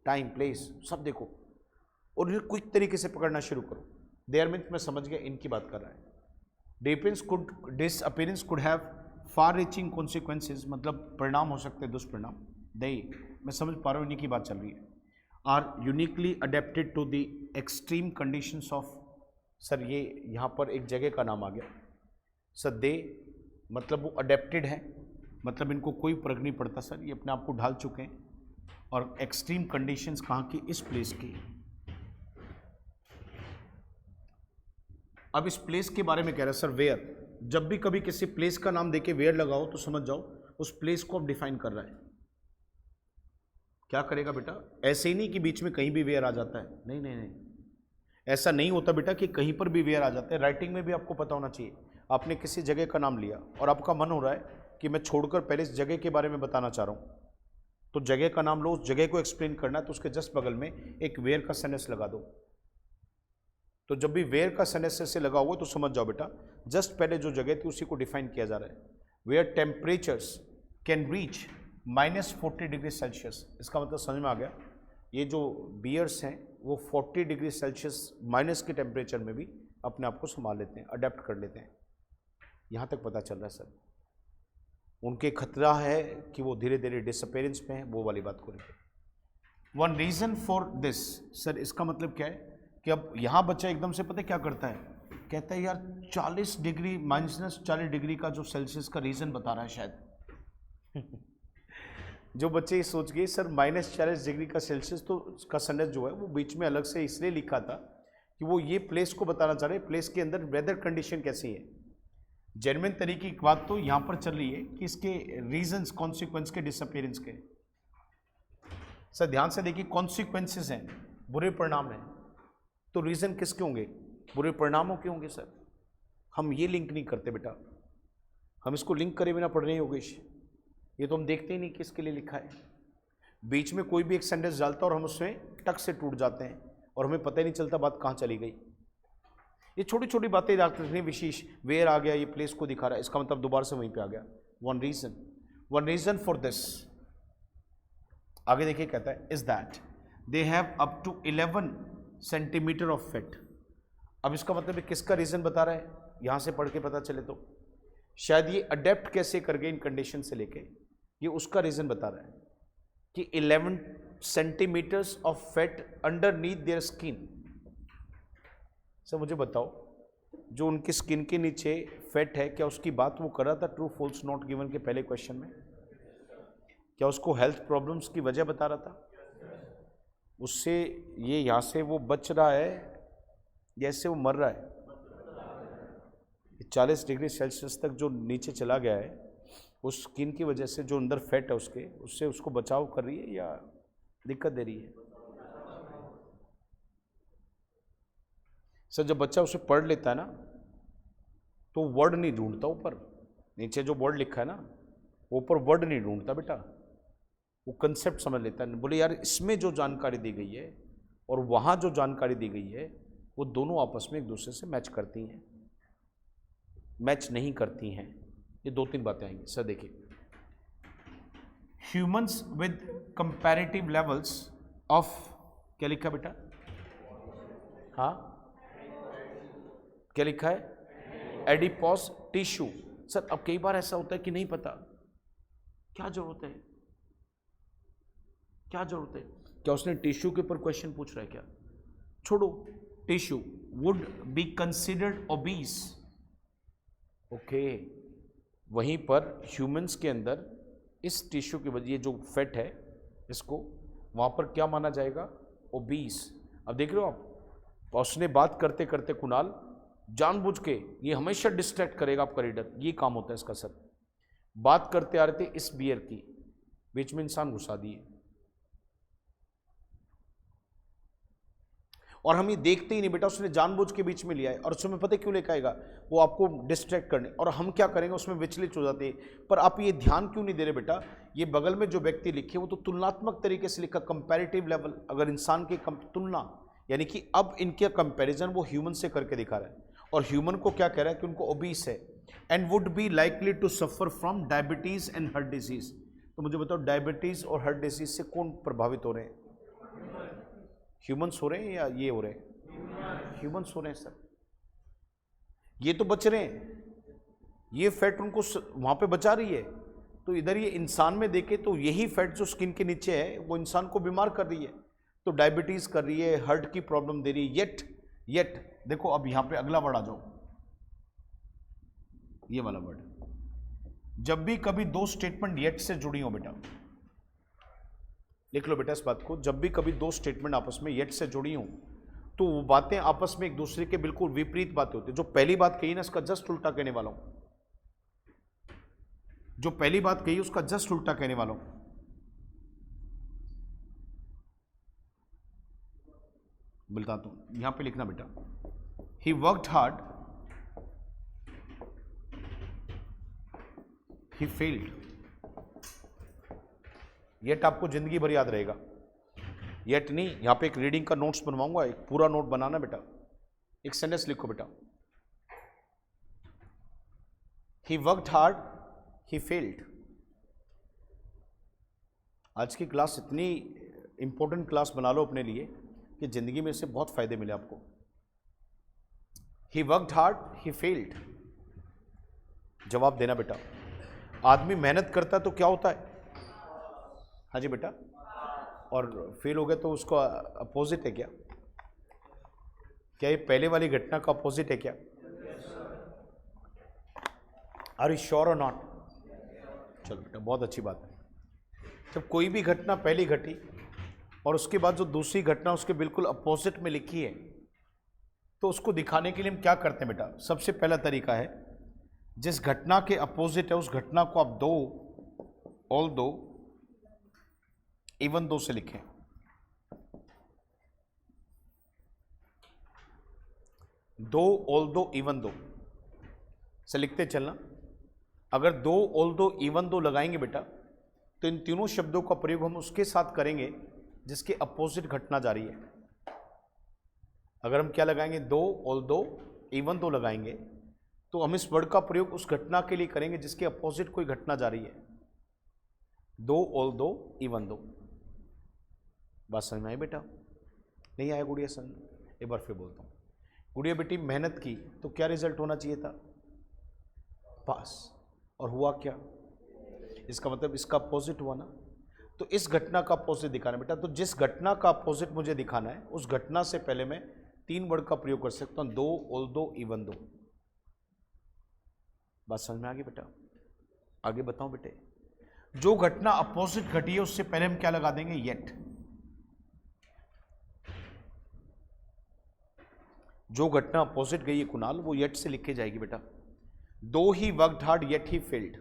Speaker 1: time, place, सब देखो और ये क्विक तरीके से पकड़ना शुरू करो। देयर मीन्स मैं समझ गया इनकी बात कर रहा है। Disappearance could have far reaching consequences, मतलब परिणाम हो सकते हैं दुष्परिणाम। दे मैं समझ पा रहा हूँ इन्हीं की बात चल रही है। Are uniquely adapted to the extreme conditions of, sir ये यहाँ पर एक जगह का नाम आ गया। सर दे मतलब वो अडेप्टेड है, मतलब इनको कोई फर्क नहीं पड़ता सर, ये अपने आप को ढाल चुके हैं। और एक्सट्रीम कंडीशंस कहाँ की, इस प्लेस की। अब इस प्लेस के बारे में कह रहा है सर वेयर। जब भी कभी किसी प्लेस का नाम देके वेयर लगाओ तो समझ जाओ उस प्लेस को अब डिफाइन कर रहा है। क्या करेगा बेटा, ऐसे ही नहीं कि बीच में कहीं भी वेयर आ जाता है, नहीं नहीं नहीं, ऐसा नहीं होता बेटा कि कहीं पर भी वेयर आ जाता है। राइटिंग में भी आपको पता होना चाहिए। आपने किसी जगह का नाम लिया और आपका मन हो रहा है कि मैं छोड़कर पहले इस जगह के बारे में बताना चाह रहा हूँ, तो जगह का नाम लो, उस जगह को एक्सप्लेन करना है तो उसके जस्ट बगल में एक वेयर का सेंटेंस लगा दो। तो जब भी वेयर का सेंटेंस से लगा हुआ तो समझ जाओ बेटा जस्ट पहले जो जगह थी उसी को डिफाइन किया जा रहा है। Where temperatures can reach -40 degree Celsius, इसका मतलब समझ में आ गया। ये जो बियर्स हैं वो 40 डिग्री सेल्सियस माइनस के टेम्परेचर में भी अपने आप को संभाल लेते हैं, अडेप्ट कर लेते हैं। यहाँ तक पता चल रहा है सर। उनके खतरा है कि वो धीरे धीरे डिसअपेरेंस में है, वो वाली बात को लेकर। One reason for this, sir इसका मतलब क्या है कि अब यहाँ बच्चा एकदम से पता क्या करता है, कहता है यार 40 डिग्री -40 डिग्री का जो सेल्सियस का रीजन बता रहा है शायद। जो बच्चे ये सोच गए सर -40 डिग्री का सेल्सियस, तो उसका सेंटेंस जो है वो बीच में अलग से इसलिए लिखा था कि वो ये प्लेस को बताना चाह रहे हैं, प्लेस के अंदर वेदर कंडीशन कैसी है। जेन्युइन तरीके की बात तो यहाँ पर चल रही है कि इसके रीजंस, कॉन्सिक्वेंस के, डिसअपीयरेंस के। सर ध्यान से देखिए, कॉन्सिक्वेंसेस हैं, बुरे परिणाम हैं, तो रीजन किसके होंगे, बुरे परिणामों के होंगे। सर हम ये लिंक नहीं करते बेटा, हम इसको लिंक करे बिना पढ़ रहे हैं योगेश, ये तो हम देखते ही नहीं किसके लिए लिखा है। बीच में कोई भी एक सेंटेंस डालता और हम उसमें टक से टूट जाते हैं और हमें पता ही नहीं चलता बात कहाँ चली गई। ये छोटी छोटी बातें रखनी विशेष, वेयर आ गया, ये प्लेस को दिखा रहा है, इसका मतलब दोबारा से वहीं पे आ गया। वन रीजन फॉर दिस, आगे देखिए कहता है, is that they have up to 11 centimetre of fat. अब इसका मतलब किसका रीजन बता रहा है, यहां से पढ़ के पता चले तो शायद ये अडेप्ट कैसे कर गए इन कंडीशन से लेके, ये उसका रीजन बता रहा है कि 11 centimetres of fat underneath their skin. Sir मुझे बताओ, जो उनकी स्किन के नीचे फैट है, क्या उसकी बात वो कर रहा था ट्रू फॉल्स नॉट गिवन के पहले क्वेश्चन में? क्या उसको हेल्थ प्रॉब्लम्स की वजह बता रहा था? उससे ये यहाँ से वो बच रहा है जैसे वो मर रहा है, 40 डिग्री सेल्सियस तक जो नीचे चला गया है, उस स्किन की वजह से जो अंदर फैट है उसके, उससे उसको बचाव कर रही है या दिक्कत दे रही है? सर जब बच्चा उसे पढ़ लेता है ना, तो वर्ड नहीं ढूंढता ऊपर, नीचे जो वर्ड लिखा है ना, वो ऊपर वर्ड नहीं ढूंढता बेटा, वो कंसेप्ट समझ लेता है। बोले यार इसमें जो जानकारी दी गई है और वहाँ जो जानकारी दी गई है, वो दोनों आपस में एक दूसरे से मैच करती हैं, मैच नहीं करती हैं। ये 2-3 बातें आएंगी। सर देखिए, humans with comparative levels of, क्या लिखा बेटा? हाँ, क्या लिखा है? Adipose tissue. सर अब कई बार ऐसा होता है कि नहीं पता, क्या जरूरत है, क्या जरूरत है? क्या उसने टिश्यू के ऊपर क्वेश्चन पूछ रहा है क्या? छोड़ो, tissue would be considered obese. Okay, वहीं पर ह्यूमंस के अंदर इस टिश्यू की वजह, ये जो फैट है इसको वहाँ पर क्या माना जाएगा? ओबीस। अब देख रहे हो आप, उसने बात करते करते कुणाल जानबूझ के, ये हमेशा डिस्ट्रैक्ट करेगा आपका रीडर, ये काम होता है इसका। सर बात करते आ रहे थे इस बियर की, बीच में इंसान घुसा दिए, और हम ये देखते ही नहीं बेटा, उसने जानबूझ के बीच में लिया है, और उसमें पता क्यों लेकर आएगा? वो आपको डिस्ट्रैक्ट करने, और हम क्या करेंगे उसमें विचलित हो जाते हैं। पर आप ये ध्यान क्यों नहीं दे रहे बेटा? ये बगल में जो व्यक्ति लिखे वो तो तुलनात्मक तरीके से लिखा, कंपैरेटिव लेवल, अगर इंसान की तुलना, यानी कि अब इनके कंपैरिजन वो ह्यूमन से करके दिखा रहा है, और ह्यूमन को क्या कह रहा है कि उनको ओबीस है, and would be likely to suffer from diabetes and heart disease. तो मुझे बताओ, डायबिटीज और हार्ट डिजीज से कौन प्रभावित हो रहे हैं? ह्यूमंस हो रहे हैं या ये हो रहे हैं? ह्यूमंस हो रहे हैं सर। ये तो बच रहे हैं, ये फैट उनको वहां पे बचा रही है। तो इधर ये इंसान में देखे तो यही फैट जो स्किन के नीचे है वो इंसान को बीमार कर रही है, तो डायबिटीज कर रही है, हार्ट की प्रॉब्लम दे रही है। येट देखो, अब यहां पे अगला वर्ड आ जाओ, ये वाला वर्ड। जब भी कभी दो स्टेटमेंट येट से जुड़ी हो बेटा, लिख लो बेटा इस बात को, जब भी कभी दो स्टेटमेंट आपस में येट से जुड़ी हों, तो वो बातें आपस में एक दूसरे के बिल्कुल विपरीत बातें होती है। जो पहली बात कही ना, इसका जस्ट उल्टा कहने वाला हूं, जो पहली बात कही उसका जस्ट उल्टा कहने वाला हूं। बताता हूं, यहां पे लिखना बेटा, he worked hard, he failed. Yet आपको जिंदगी भर याद रहेगा, येट नहीं, यहां पे एक रीडिंग का नोट्स बनवाऊंगा, एक पूरा नोट बनाना बेटा। एक सेंटेंस लिखो बेटा, he worked hard, he failed. आज की क्लास इतनी इंपॉर्टेंट क्लास बना लो अपने लिए कि जिंदगी में इससे बहुत फायदे मिले आपको। He worked hard, he failed. जवाब देना बेटा। आदमी मेहनत करता तो क्या होता है? हाँ जी बेटा, और फेल हो गया तो उसका अपोजिट है क्या? क्या ये पहले वाली घटना का अपोजिट है क्या? आर यू श्योर और नॉट? चलो बेटा, बहुत अच्छी बात है। जब कोई भी घटना पहली घटी और उसके बाद जो दूसरी घटना उसके बिल्कुल अपोजिट में लिखी है, तो उसको दिखाने के लिए हम क्या करते हैं बेटा? सबसे पहला तरीका है, जिस घटना के अपोजिट है उस घटना को आप दो, ऑल दो, इवन दो से लिखें। दो, ऑल दो, इवन दो से लिखते चलना। अगर दो, ऑल दो, इवन दो लगाएंगे बेटा, तो इन तीनों शब्दों का प्रयोग हम उसके साथ करेंगे जिसके अपोजिट घटना जारी है। अगर हम क्या लगाएंगे? दो, ऑल दो, इवन दो लगाएंगे, तो हम इस वर्ड का प्रयोग उस घटना के लिए करेंगे जिसके अपोजिट कोई घटना जारी है। दो, ऑल दो, इवन दो। बात समझ में आई बेटा? नहीं आया गुड़िया? सन एक बार फिर बोलता हूँ, गुड़िया बेटी मेहनत की तो क्या रिजल्ट होना चाहिए था? पास। और हुआ क्या? इसका मतलब इसका अपोजिट हुआ ना। तो इस घटना का अपोजिट दिखाना बेटा, तो जिस घटना का अपोजिट मुझे दिखाना है उस घटना से पहले मैं तीन वर्ड का प्रयोग कर सकता हूं, दो, ऑल दो, इवन दो। बात समझ में आ गई बेटा? आगे बताऊं बेटे, जो घटना अपोजिट घटी है उससे पहले हम क्या लगा देंगे? येट। जो घटना अपोजिट गई है कुणाल, वो येट से लिख के जाएगी बेटा। दो he worked hard yet he failed.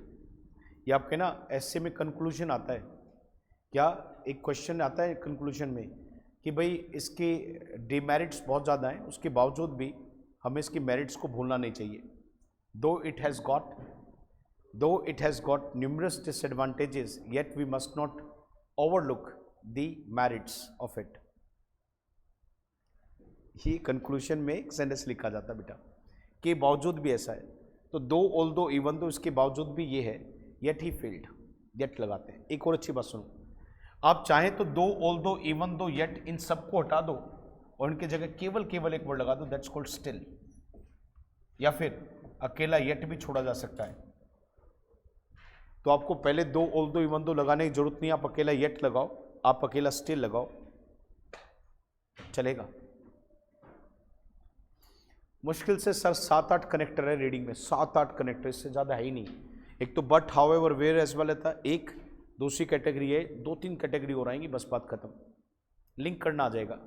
Speaker 1: ये आपके ना ऐसे में कंक्लूजन आता है, क्या एक क्वेश्चन आता है कंक्लूजन में कि भाई इसके डिमेरिट्स बहुत ज़्यादा हैं, उसके बावजूद भी हमें इसकी मेरिट्स को भूलना नहीं चाहिए। Though it has got numerous disadvantages yet we must not overlook the merits of it. ही कंक्लूजन में एक सेंटेंस लिखा जाता बेटा, के बावजूद भी ऐसा है। तो दो ऑल दो इवन दो, इसके बावजूद भी ये है, येट ही फेल्ड, येट लगाते हैं। एक और अच्छी बात सुनो, आप चाहें तो दो ऑल दो इवन दो येट इन सबको हटा दो और इनकी जगह केवल एक वर्ड लगा दो, दैट्स कॉल्ड स्टिल। या फिर अकेला येट भी छोड़ा जा सकता है। तो आपको पहले दो ऑल दो इवन दो लगाने की जरूरत नहीं, आप अकेला येट लगाओ, आप अकेला स्टिल लगाओ, चलेगा। मुश्किल से सर 7-8 कनेक्टर है रीडिंग में, 7-8 कनेक्टर, इससे ज़्यादा है ही नहीं। एक तो but, however, where, as well था, एक दूसरी कैटेगरी है, 2-3 कैटेगरी और आएंगी, बस बात खत्म। लिंक करना आ जाएगा।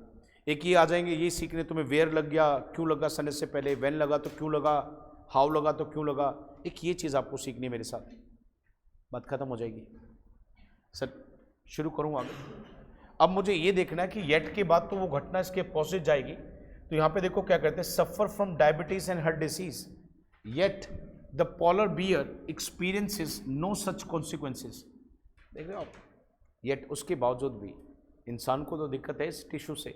Speaker 1: एक ये आ जाएंगे, ये सीखने तुम्हें वेयर लग गया, क्यों लगा सने से पहले, व्हेन लगा तो क्यों लगा, हाउ लगा तो क्यों लगा, एक ये चीज़ आपको सीखनी है मेरे साथ, बात खत्म हो जाएगी। सर शुरू करूँ आगे। अब मुझे ये देखना है कि येट के बाद तो वो घटना इसके अपोजिट जाएगी। तो यहाँ पे देखो क्या कहते हैं, suffer from diabetes and heart disease yet the polar bear experiences no such consequences. देख रहे हो आप, येट उसके बावजूद भी इंसान को तो दिक्कत है इस टिश्यू से,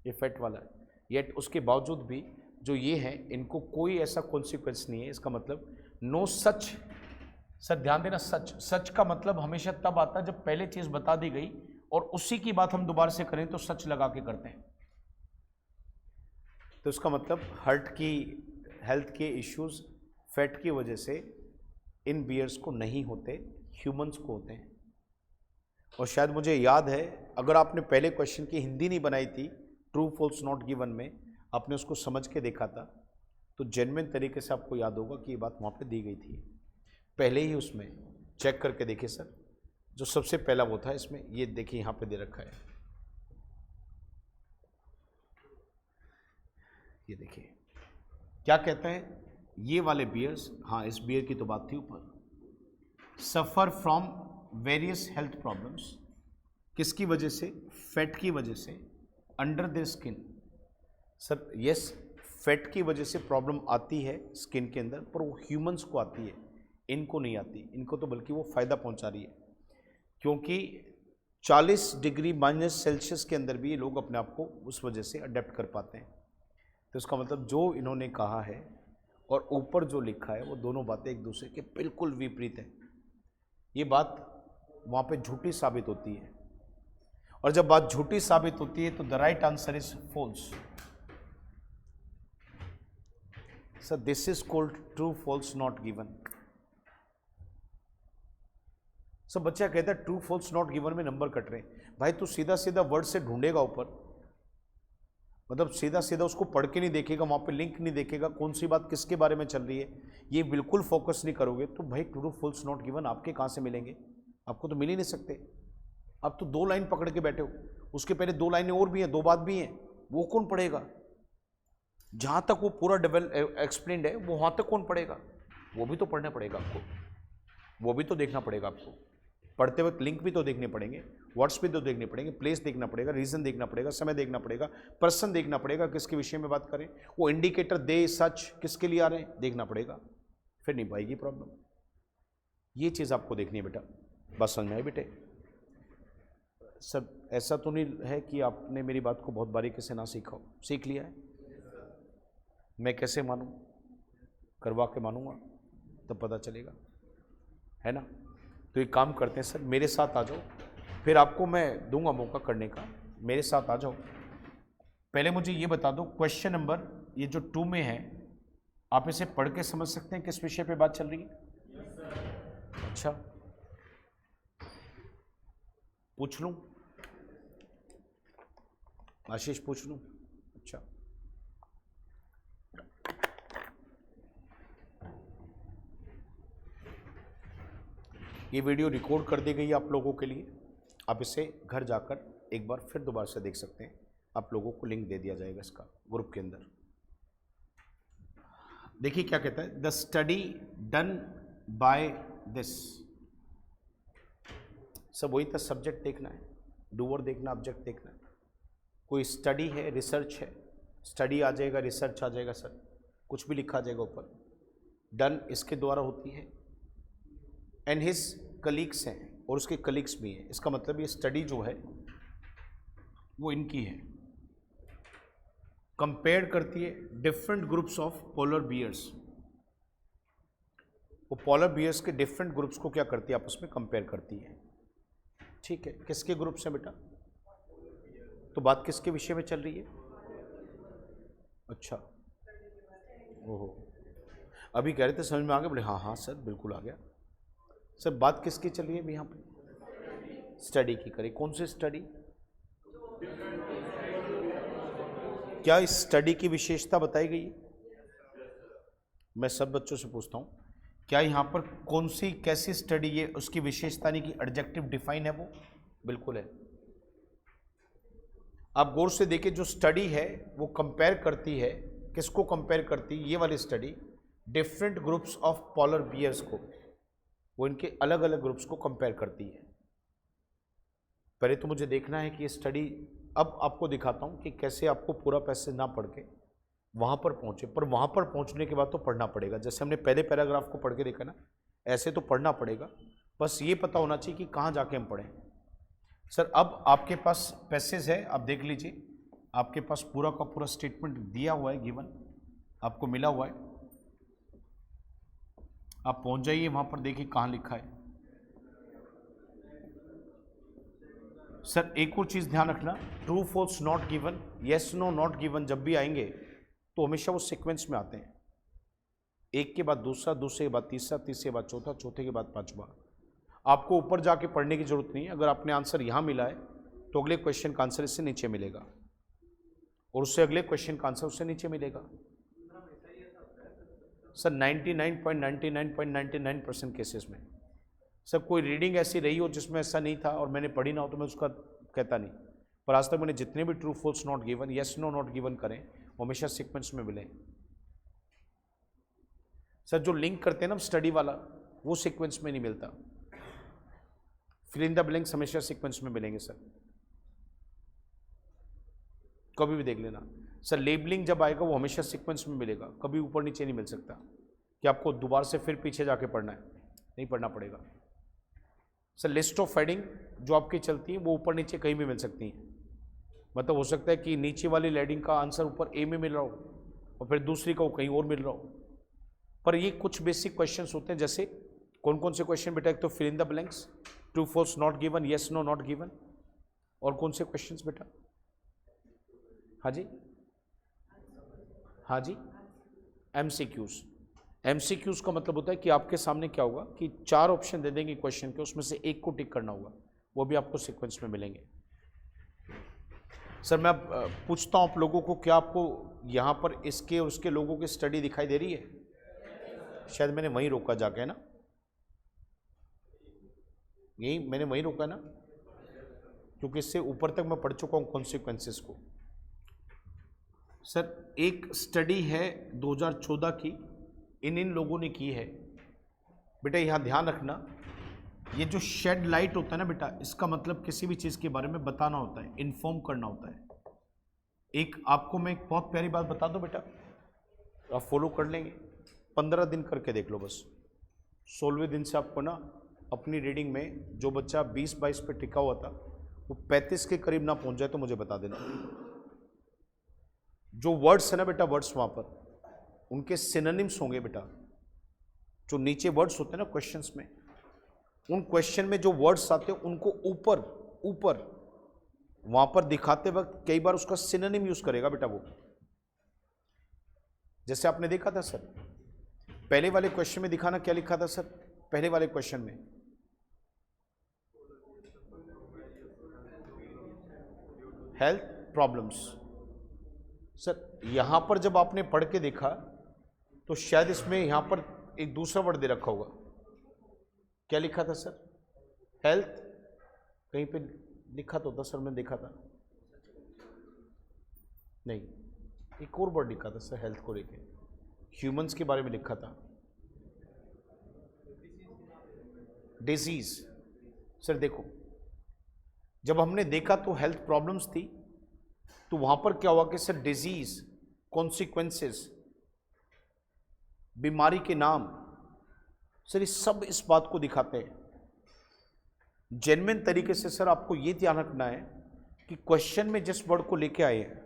Speaker 1: ये फैट वाला है, येट उसके बावजूद भी जो ये हैं इनको कोई ऐसा कॉन्सिक्वेंस नहीं है। इसका मतलब नो सच। सर ध्यान देना, सच का मतलब हमेशा तब आता है जब पहले चीज़ बता दी गई और उसी की बात हम दोबारा से करें तो सच लगा के करते हैं। तो इसका मतलब हेल्थ के इश्यूज फैट की वजह से इन बियर्स को नहीं होते, ह्यूमंस को होते हैं। और शायद मुझे याद है, अगर आपने पहले क्वेश्चन की हिंदी नहीं बनाई थी ट्रू फॉल्स नॉट गिवन में, आपने उसको समझ के देखा था, तो जेन्युइन तरीके से आपको याद होगा कि ये बात वहाँ पे दी गई थी पहले ही। उसमें चेक करके देखिए सर, जो सबसे पहला वो था इसमें, ये देखिए यहाँ पे दे रखा है, ये देखिए क्या कहते हैं ये वाले बियर्स। हाँ, इस बियर की तो बात थी ऊपर, सफ़र फ्रॉम वेरियस हेल्थ प्रॉब्लम्स, किसकी वजह से, फैट की वजह से, under the skin. Sir yes, fat की वजह से प्रॉब्लम आती है स्किन के अंदर, पर वो ह्यूमंस को आती है, इनको नहीं आती। इनको तो बल्कि वो फ़ायदा पहुंचा रही है, क्योंकि 40 डिग्री माइनस सेल्सियस के अंदर भी ये लोग अपने आप को उस वजह से अडेप्ट कर पाते हैं। तो इसका मतलब जो इन्होंने कहा है और ऊपर जो लिखा है वो दोनों बातें एक दूसरे के बिल्कुल विपरीत हैं। ये बात वहाँ पे झूठी साबित होती है, और जब बात झूठी साबित होती है तो the right answer is false. Sir this is called true false not given. सब बच्चा कहता है ट्रू फॉल्स नॉट गिवन में नंबर कट रहे हैं। भाई तू सीधा सीधा वर्ड से ढूंढेगा ऊपर, मतलब सीधा सीधा उसको पढ़ के नहीं देखेगा, वहाँ पे लिंक नहीं देखेगा, कौन सी बात किसके बारे में चल रही है, ये बिल्कुल फोकस नहीं करोगे तो भाई ट्रू फॉल्स नॉट गिवन आपके कहाँ से मिलेंगे? आपको तो मिल ही नहीं सकते। आप तो 2 लाइन पकड़ के बैठे हो, उसके पहले 2 लाइनें और भी हैं, 2 बात भी हैं, वो कौन पढ़ेगा? जहाँ तक वो पूरा एक्सप्लेन्ड है वो वहाँ तक कौन पढ़ेगा? वो भी तो पढ़ना पड़ेगा आपको, वो भी तो देखना पड़ेगा आपको। पढ़ते वक्त लिंक भी तो देखने पड़ेंगे, वर्ड्स भी तो देखने पड़ेंगे, प्लेस देखना पड़ेगा, रीजन देखना पड़ेगा, समय देखना पड़ेगा, पर्सन देखना पड़ेगा, किसके विषय में बात करें, वो इंडिकेटर दे सच किसके लिए आ रहे हैं देखना पड़ेगा, फिर नहीं पाएगी प्रॉब्लम। ये चीज़ आपको देखनी है बेटा, बस समझ में आए बेटे? सब ऐसा तो नहीं है कि आपने मेरी बात को बहुत बारीकी से ना सीखा हो, सीख लिया है। मैं कैसे मानूं? करवा के मानूंगा तब पता चलेगा, है ना? तो एक काम करते हैं सर, मेरे साथ आ जाओ, फिर आपको मैं दूंगा मौका करने का, मेरे साथ आ जाओ। पहले मुझे ये बता दो, क्वेश्चन नंबर ये जो 2 में है, आप इसे पढ़ के समझ सकते हैं किस विषय पे बात चल रही है? अच्छा, पूछ लूं? आशीष पूछ लूं? अच्छा, ये वीडियो रिकॉर्ड कर दी गई है आप लोगों के लिए, आप इसे घर जाकर एक बार फिर दोबारा से देख सकते हैं। आप लोगों को लिंक दे दिया जाएगा इसका ग्रुप के अंदर। देखिए क्या कहता है, the study done by this. सब वही था, सब्जेक्ट देखना है, डूअर देखना, ऑब्जेक्ट देखना है। कोई स्टडी है, रिसर्च है, स्टडी आ जाएगा, रिसर्च आ जाएगा सर, कुछ भी लिखा जाएगा ऊपर। डन इसके द्वारा होती है, एंड हिज कलीग्स हैं, और उसके कलीग्स भी हैं। इसका मतलब ये स्टडी जो है वो इनकी है। कंपेयर करती है different groups of polar bears. वो पोलर बियर्स के डिफरेंट ग्रुप्स को क्या करती है, आपस में कंपेयर करती है। ठीक है, किसके ग्रुप्स हैं बेटा? तो बात किसके विषय में चल रही है? अच्छा, ओहो, अभी कह रहे थे समझ में आ गया? बोले हाँ हाँ सर बिल्कुल आ गया। सर बात किसकी चल रही है अभी यहाँ पे? स्टडी की करी। कौन सी स्टडी? क्या इस स्टडी की विशेषता बताई गई है? मैं सब बच्चों से पूछता हूँ, क्या यहाँ पर कौन सी कैसी स्टडी है उसकी विशेषता नहीं की एडजेक्टिव डिफाइन है? वो बिल्कुल है। आप गौर से देखिए, जो स्टडी है वो कंपेयर करती है, किसको कंपेयर करती है? ये वाली study different groups of polar bears को, वो इनके अलग अलग ग्रुप्स को कंपेयर करती है। पहले तो मुझे देखना है कि ये स्टडी, अब आपको दिखाता हूँ कि कैसे आपको पूरा पैसेज ना पढ़ के वहाँ पर पहुँचे, पर वहाँ पर पहुँचने के बाद तो पढ़ना पड़ेगा। जैसे हमने पहले पैराग्राफ को पढ़ के देखा ना, ऐसे तो पढ़ना पड़ेगा, बस ये पता होना चाहिए कि कहाँ जाके हम पढ़ें। सर अब आपके पास पैसेज है, आप देख लीजिए, आपके पास पूरा का पूरा स्टेटमेंट दिया हुआ है, गिवन आपको मिला हुआ है। आप पहुँच जाइए वहाँ पर, देखिए कहाँ लिखा है। सर एक और चीज़ ध्यान रखना, true false not given, yes no not given जब भी आएंगे तो हमेशा वो सीक्वेंस में आते हैं, एक के बाद दूसरा, दूसरे के बाद तीसरा, तीसरे के बाद चौथा, चौथे के बाद पांचवा। आपको ऊपर जाके पढ़ने की जरूरत नहीं है। अगर आपने आंसर यहाँ मिला है तो अगले क्वेश्चन का आंसर इससे नीचे मिलेगा, और उससे अगले क्वेश्चन का आंसर उससे नीचे मिलेगा। सर 99.99.99% केसेस में। सर कोई रीडिंग ऐसी रही हो जिसमें ऐसा नहीं था और मैंने पढ़ी ना हो तो मैं उसका कहता नहीं, पर आज तक मैंने जितने भी true false not given, yes no not given करें, वो हमेशा सीक्वेंस में मिले। सर जो लिंक करते हैं ना स्टडी वाला, वो सीक्वेंस में नहीं मिलता। फिल इन द ब्लैंक्स हमेशा सीक्वेंस में मिलेंगे सर, कभी भी देख लेना। सर लेबलिंग जब आएगा वो हमेशा सीक्वेंस में मिलेगा, कभी ऊपर नीचे नहीं मिल सकता कि आपको दोबारा से फिर पीछे जाके पढ़ना है, नहीं पढ़ना पड़ेगा। सर लिस्ट ऑफ हेडिंग जो आपकी चलती है वो ऊपर नीचे कहीं भी मिल सकती हैं। मतलब हो सकता है कि नीचे वाली हेडिंग का आंसर ऊपर ए में मिल रहा हो और फिर दूसरी का वो कहीं और मिल रहा हो। पर ये कुछ बेसिक क्वेश्चंस होते हैं। जैसे कौन कौन से क्वेश्चन बेटा? एक तो fill in the blanks, true false not given, yes no not given, और कौन से क्वेश्चंस बेटा? हाँ जी, हाँ जी, एमसीक्यूज। एमसीक्यूज का मतलब होता है कि आपके सामने क्या होगा कि 4 ऑप्शन दे देंगे क्वेश्चन के, उसमें से एक को टिक करना होगा, वो भी आपको सीक्वेंस में मिलेंगे। सर मैं पूछता हूँ आप लोगों को, क्या आपको यहाँ पर इसके और उसके लोगों की स्टडी दिखाई दे रही है? शायद मैंने वहीं रोका जाके, है ना? यही मैंने वहीं रोका ना, क्योंकि इससे ऊपर तक मैं पढ़ चुका हूँ कॉन्सिक्वेंसेस को। सर एक स्टडी है 2014 की, इन लोगों ने की है बेटा। यहाँ ध्यान रखना, ये जो शेड लाइट होता है ना बेटा, इसका मतलब किसी भी चीज़ के बारे में बताना होता है, इन्फॉर्म करना होता है। एक आपको मैं एक बहुत प्यारी बात बता दूं बेटा, आप फॉलो कर लेंगे, 15 दिन करके देख लो बस। 16वें दिन से आपको ना अपनी रीडिंग में जो बच्चा 20-22 पे टिका हुआ था वो 35 के करीब ना पहुंच जाए तो मुझे बता देना। जो वर्ड्स है ना बेटा, वर्ड्स वहाँ पर उनके सिनोनिम्स होंगे बेटा। जो नीचे वर्ड्स होते हैं ना क्वेश्चंस में, उन क्वेश्चन में जो वर्ड्स आते हैं उनको ऊपर ऊपर वहां पर दिखाते वक्त कई बार उसका सिनोनिम यूज करेगा बेटा वो। जैसे आपने देखा था सर पहले वाले क्वेश्चन में, दिखाना क्या लिखा था सर पहले वाले क्वेश्चन में? Health problems. सर यहां पर जब आपने पढ़ के देखा तो शायद इसमें यहां पर एक दूसरा वर्ड दे रखा होगा। क्या लिखा था सर? हेल्थ, कहीं पे लिखा तो था सर, मैंने देखा था। नहीं, एक और वर्ड लिखा था सर हेल्थ को लेके। ह्यूमंस के बारे में लिखा था, डिजीज। सर देखो, जब हमने देखा तो हेल्थ प्रॉब्लम्स थी, तो वहां पर क्या हुआ कि सर डिजीज, कॉन्सिक्वेंसेस, बीमारी के नाम, सर ये सब इस बात को दिखाते हैं। जेन्युइन तरीके से सर आपको ये ध्यान रखना है कि क्वेश्चन में जिस वर्ड को लेके आए हैं,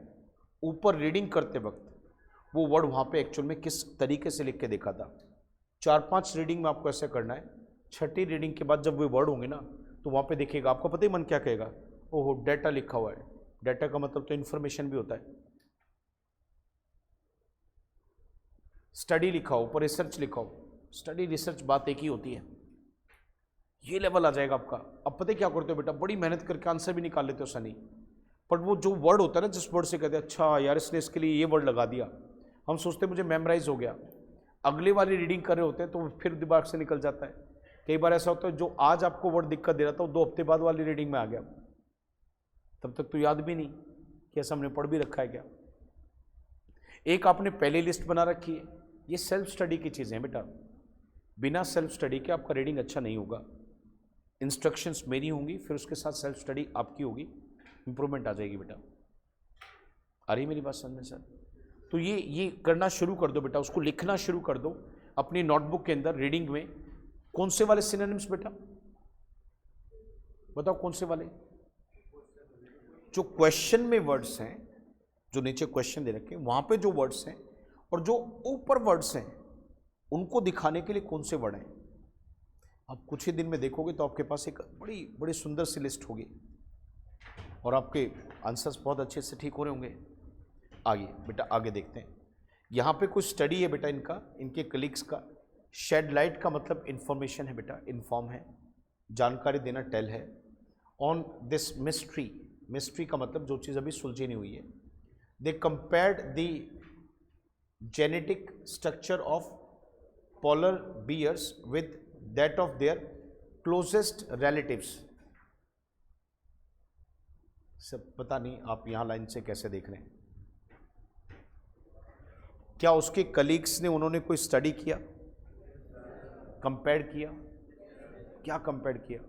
Speaker 1: ऊपर रीडिंग करते वक्त वो वर्ड वहाँ पे एक्चुअल में किस तरीके से लिख के देखा था। 4-5 रीडिंग में आपको ऐसे करना है। छठी रीडिंग के बाद जब वो वर्ड होंगे ना, तो वहाँ पे देखिएगा, आपका पता ही मन क्या कहेगा, ओहो डाटा लिखा हुआ है। डाटा का मतलब तो इन्फॉर्मेशन भी होता है। स्टडी लिखा हो, ऊपर रिसर्च लिखा हो, स्टडी रिसर्च बात एक ही होती है। ये लेवल आ जाएगा आपका। अब पता है क्या करते हो बेटा, बड़ी मेहनत करके आंसर भी निकाल लेते हो सनी, पर वो जो वर्ड होता है ना, जिस वर्ड से कहते हैं अच्छा यार इसने इसके लिए ये वर्ड लगा दिया, हम सोचते मुझे मेमोराइज हो गया, अगले वाली रीडिंग कर रहे होते हैं तो फिर दिमाग से निकल जाता है। कई बार ऐसा होता है जो आज आपको वर्ड दिक्कत दे रहा था वो 2 हफ्ते बाद वाली रीडिंग में आ गया, तब तक तो याद भी नहीं कि ऐसा हमने पढ़ भी रखा है क्या। एक आपने पहले लिस्ट बना रखी है, ये सेल्फ स्टडी की चीज़ें हैं बेटा। बिना सेल्फ स्टडी के आपका रीडिंग अच्छा नहीं होगा। इंस्ट्रक्शंस मेरी होंगी, फिर उसके साथ सेल्फ स्टडी आपकी होगी, इंप्रूवमेंट आ जाएगी बेटा। आ रही मेरी बात समझ में सर? तो ये करना शुरू कर दो बेटा, उसको लिखना शुरू कर दो अपनी नोटबुक के अंदर। रीडिंग में कौन से वाले सिनोनिम्स बेटा बताओ, कौन से वाले? जो क्वेश्चन में वर्ड्स हैं, जो नीचे क्वेश्चन दे रखे हैं वहां पे जो वर्ड्स हैं, और जो ऊपर वर्ड्स हैं उनको दिखाने के लिए कौन से वर्ड हैं। आप कुछ ही दिन में देखोगे तो आपके पास एक बड़ी बड़ी सुंदर सी लिस्ट होगी और आपके आंसर्स बहुत अच्छे से ठीक हो रहे होंगे। आगे बेटा, आगे देखते हैं। यहाँ पे कुछ स्टडी है बेटा इनका, इनके कलीग्स का। शेड लाइट का मतलब इंफॉर्मेशन है बेटा, इन्फॉर्म है, जानकारी देना, टेल है। ऑन दिस मिस्ट्री, मिस्ट्री का मतलब जो चीज़ अभी सुलझी नहीं हुई है। They compared the genetic structure of polar bears with that of their closest relatives. सब पता नहीं आप यहाँ लाइन से कैसे देख रहे हैं। क्या उसके कलीग्स ने, उन्होंने कोई स्टडी किया, कंपेयर किया? क्या कंपेयर किया?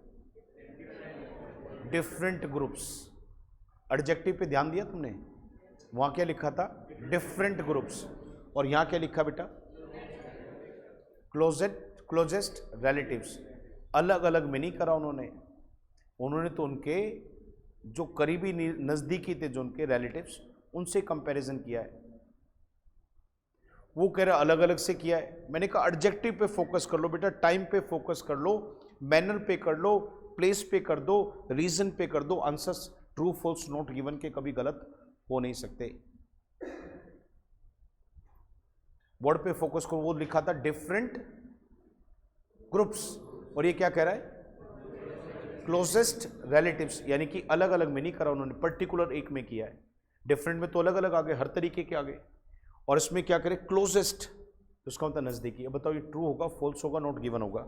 Speaker 1: Different groups. एडजेक्टिव पे ध्यान दिया तुमने? वहां क्या लिखा था? Different groups. और यहां क्या लिखा बेटा? Closest relatives. अलग अलग में नहीं करा उन्होंने तो उनके जो करीबी नजदीकी थे, जो उनके रिलेटिव्स, उनसे कंपैरिजन किया है। वो कह रहा अलग अलग से किया है। मैंने कहा एडजेक्टिव पे फोकस कर लो बेटा, टाइम पे फोकस कर लो, मैनर पे कर लो, प्लेस पे कर दो, रीजन पे कर दो। Answers true false not given के कभी गलत हो नहीं सकते। वर्ड पे फोकस करो। वो लिखा था डिफरेंट ग्रुप्स, और ये क्या कह रहा है? क्लोजेस्ट रिलेटिव्स, यानी कि अलग अलग में नहीं करा उन्होंने, पर्टिकुलर एक में किया है। डिफरेंट में तो अलग अलग आ गए, हर तरीके के आ गए, और इसमें क्या करें? क्लोजेस्ट, उसका मतलब नजदीकी। अब बताओ ये ट्रू होगा, फॉल्स होगा, नॉट गिवन होगा?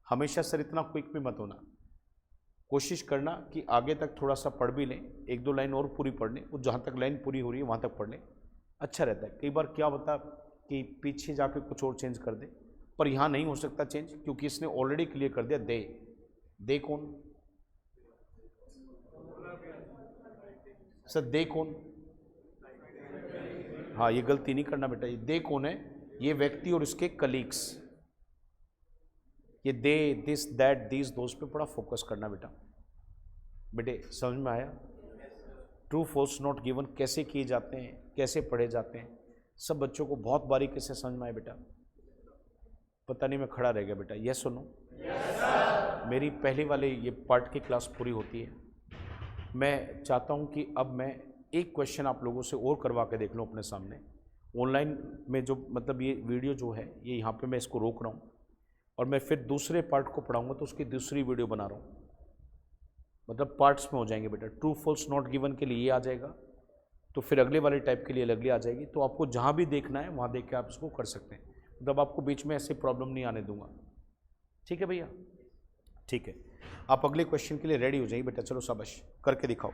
Speaker 1: हमेशा सर इतना क्विक भी मत होना, कोशिश करना कि आगे तक थोड़ा सा पढ़ भी लें, 1-2 लाइन और पूरी पढ़ लें, वो जहाँ तक लाइन पूरी हो रही है वहाँ तक पढ़ लें, अच्छा रहता है। कई बार क्या होता कि पीछे जाके कुछ और चेंज कर दे, पर यहाँ नहीं हो सकता चेंज, क्योंकि इसने ऑलरेडी क्लियर कर दिया। दे कौन सर? दे कौन? हाँ, ये गलती नहीं करना बेटा। ये दे कौन है? ये व्यक्ति और इसके कलीग्स। ये दे, दिस, दैट, दीज, दोस्त पे बड़ा फोकस करना बेटा। बेटे समझ में आया? ट्रू फॉल्स नॉट गिवन कैसे किए जाते हैं, कैसे पढ़े जाते हैं, सब बच्चों को बहुत बारीकी से समझ में आए बेटा। पता नहीं मैं खड़ा रह गया बेटा। यस सुनो, मेरी पहली वाले ये पार्ट की क्लास पूरी होती है। मैं चाहता हूँ कि अब मैं एक क्वेश्चन आप लोगों से और करवा के देख लूँ अपने सामने। ऑनलाइन में जो मतलब ये वीडियो जो है, ये यहाँ पे मैं इसको रोक रहा हूँ, और मैं फिर दूसरे पार्ट को पढ़ाऊँगा तो उसकी दूसरी वीडियो बना रहा हूँ। मतलब पार्ट्स में हो जाएंगे बेटा। ट्रू फॉल्स नॉट गिवन के लिए ये आ जाएगा, तो फिर अगले वाले टाइप के लिए अगली आ जाएगी। तो आपको जहाँ भी देखना है वहाँ देख के आप इसको कर सकते हैं। मतलब आपको बीच में ऐसे प्रॉब्लम नहीं आने दूंगा। ठीक है भैया? ठीक है, आप अगले क्वेश्चन के लिए रेडी हो जाइए बेटा। चलो शाबाश, करके दिखाओ।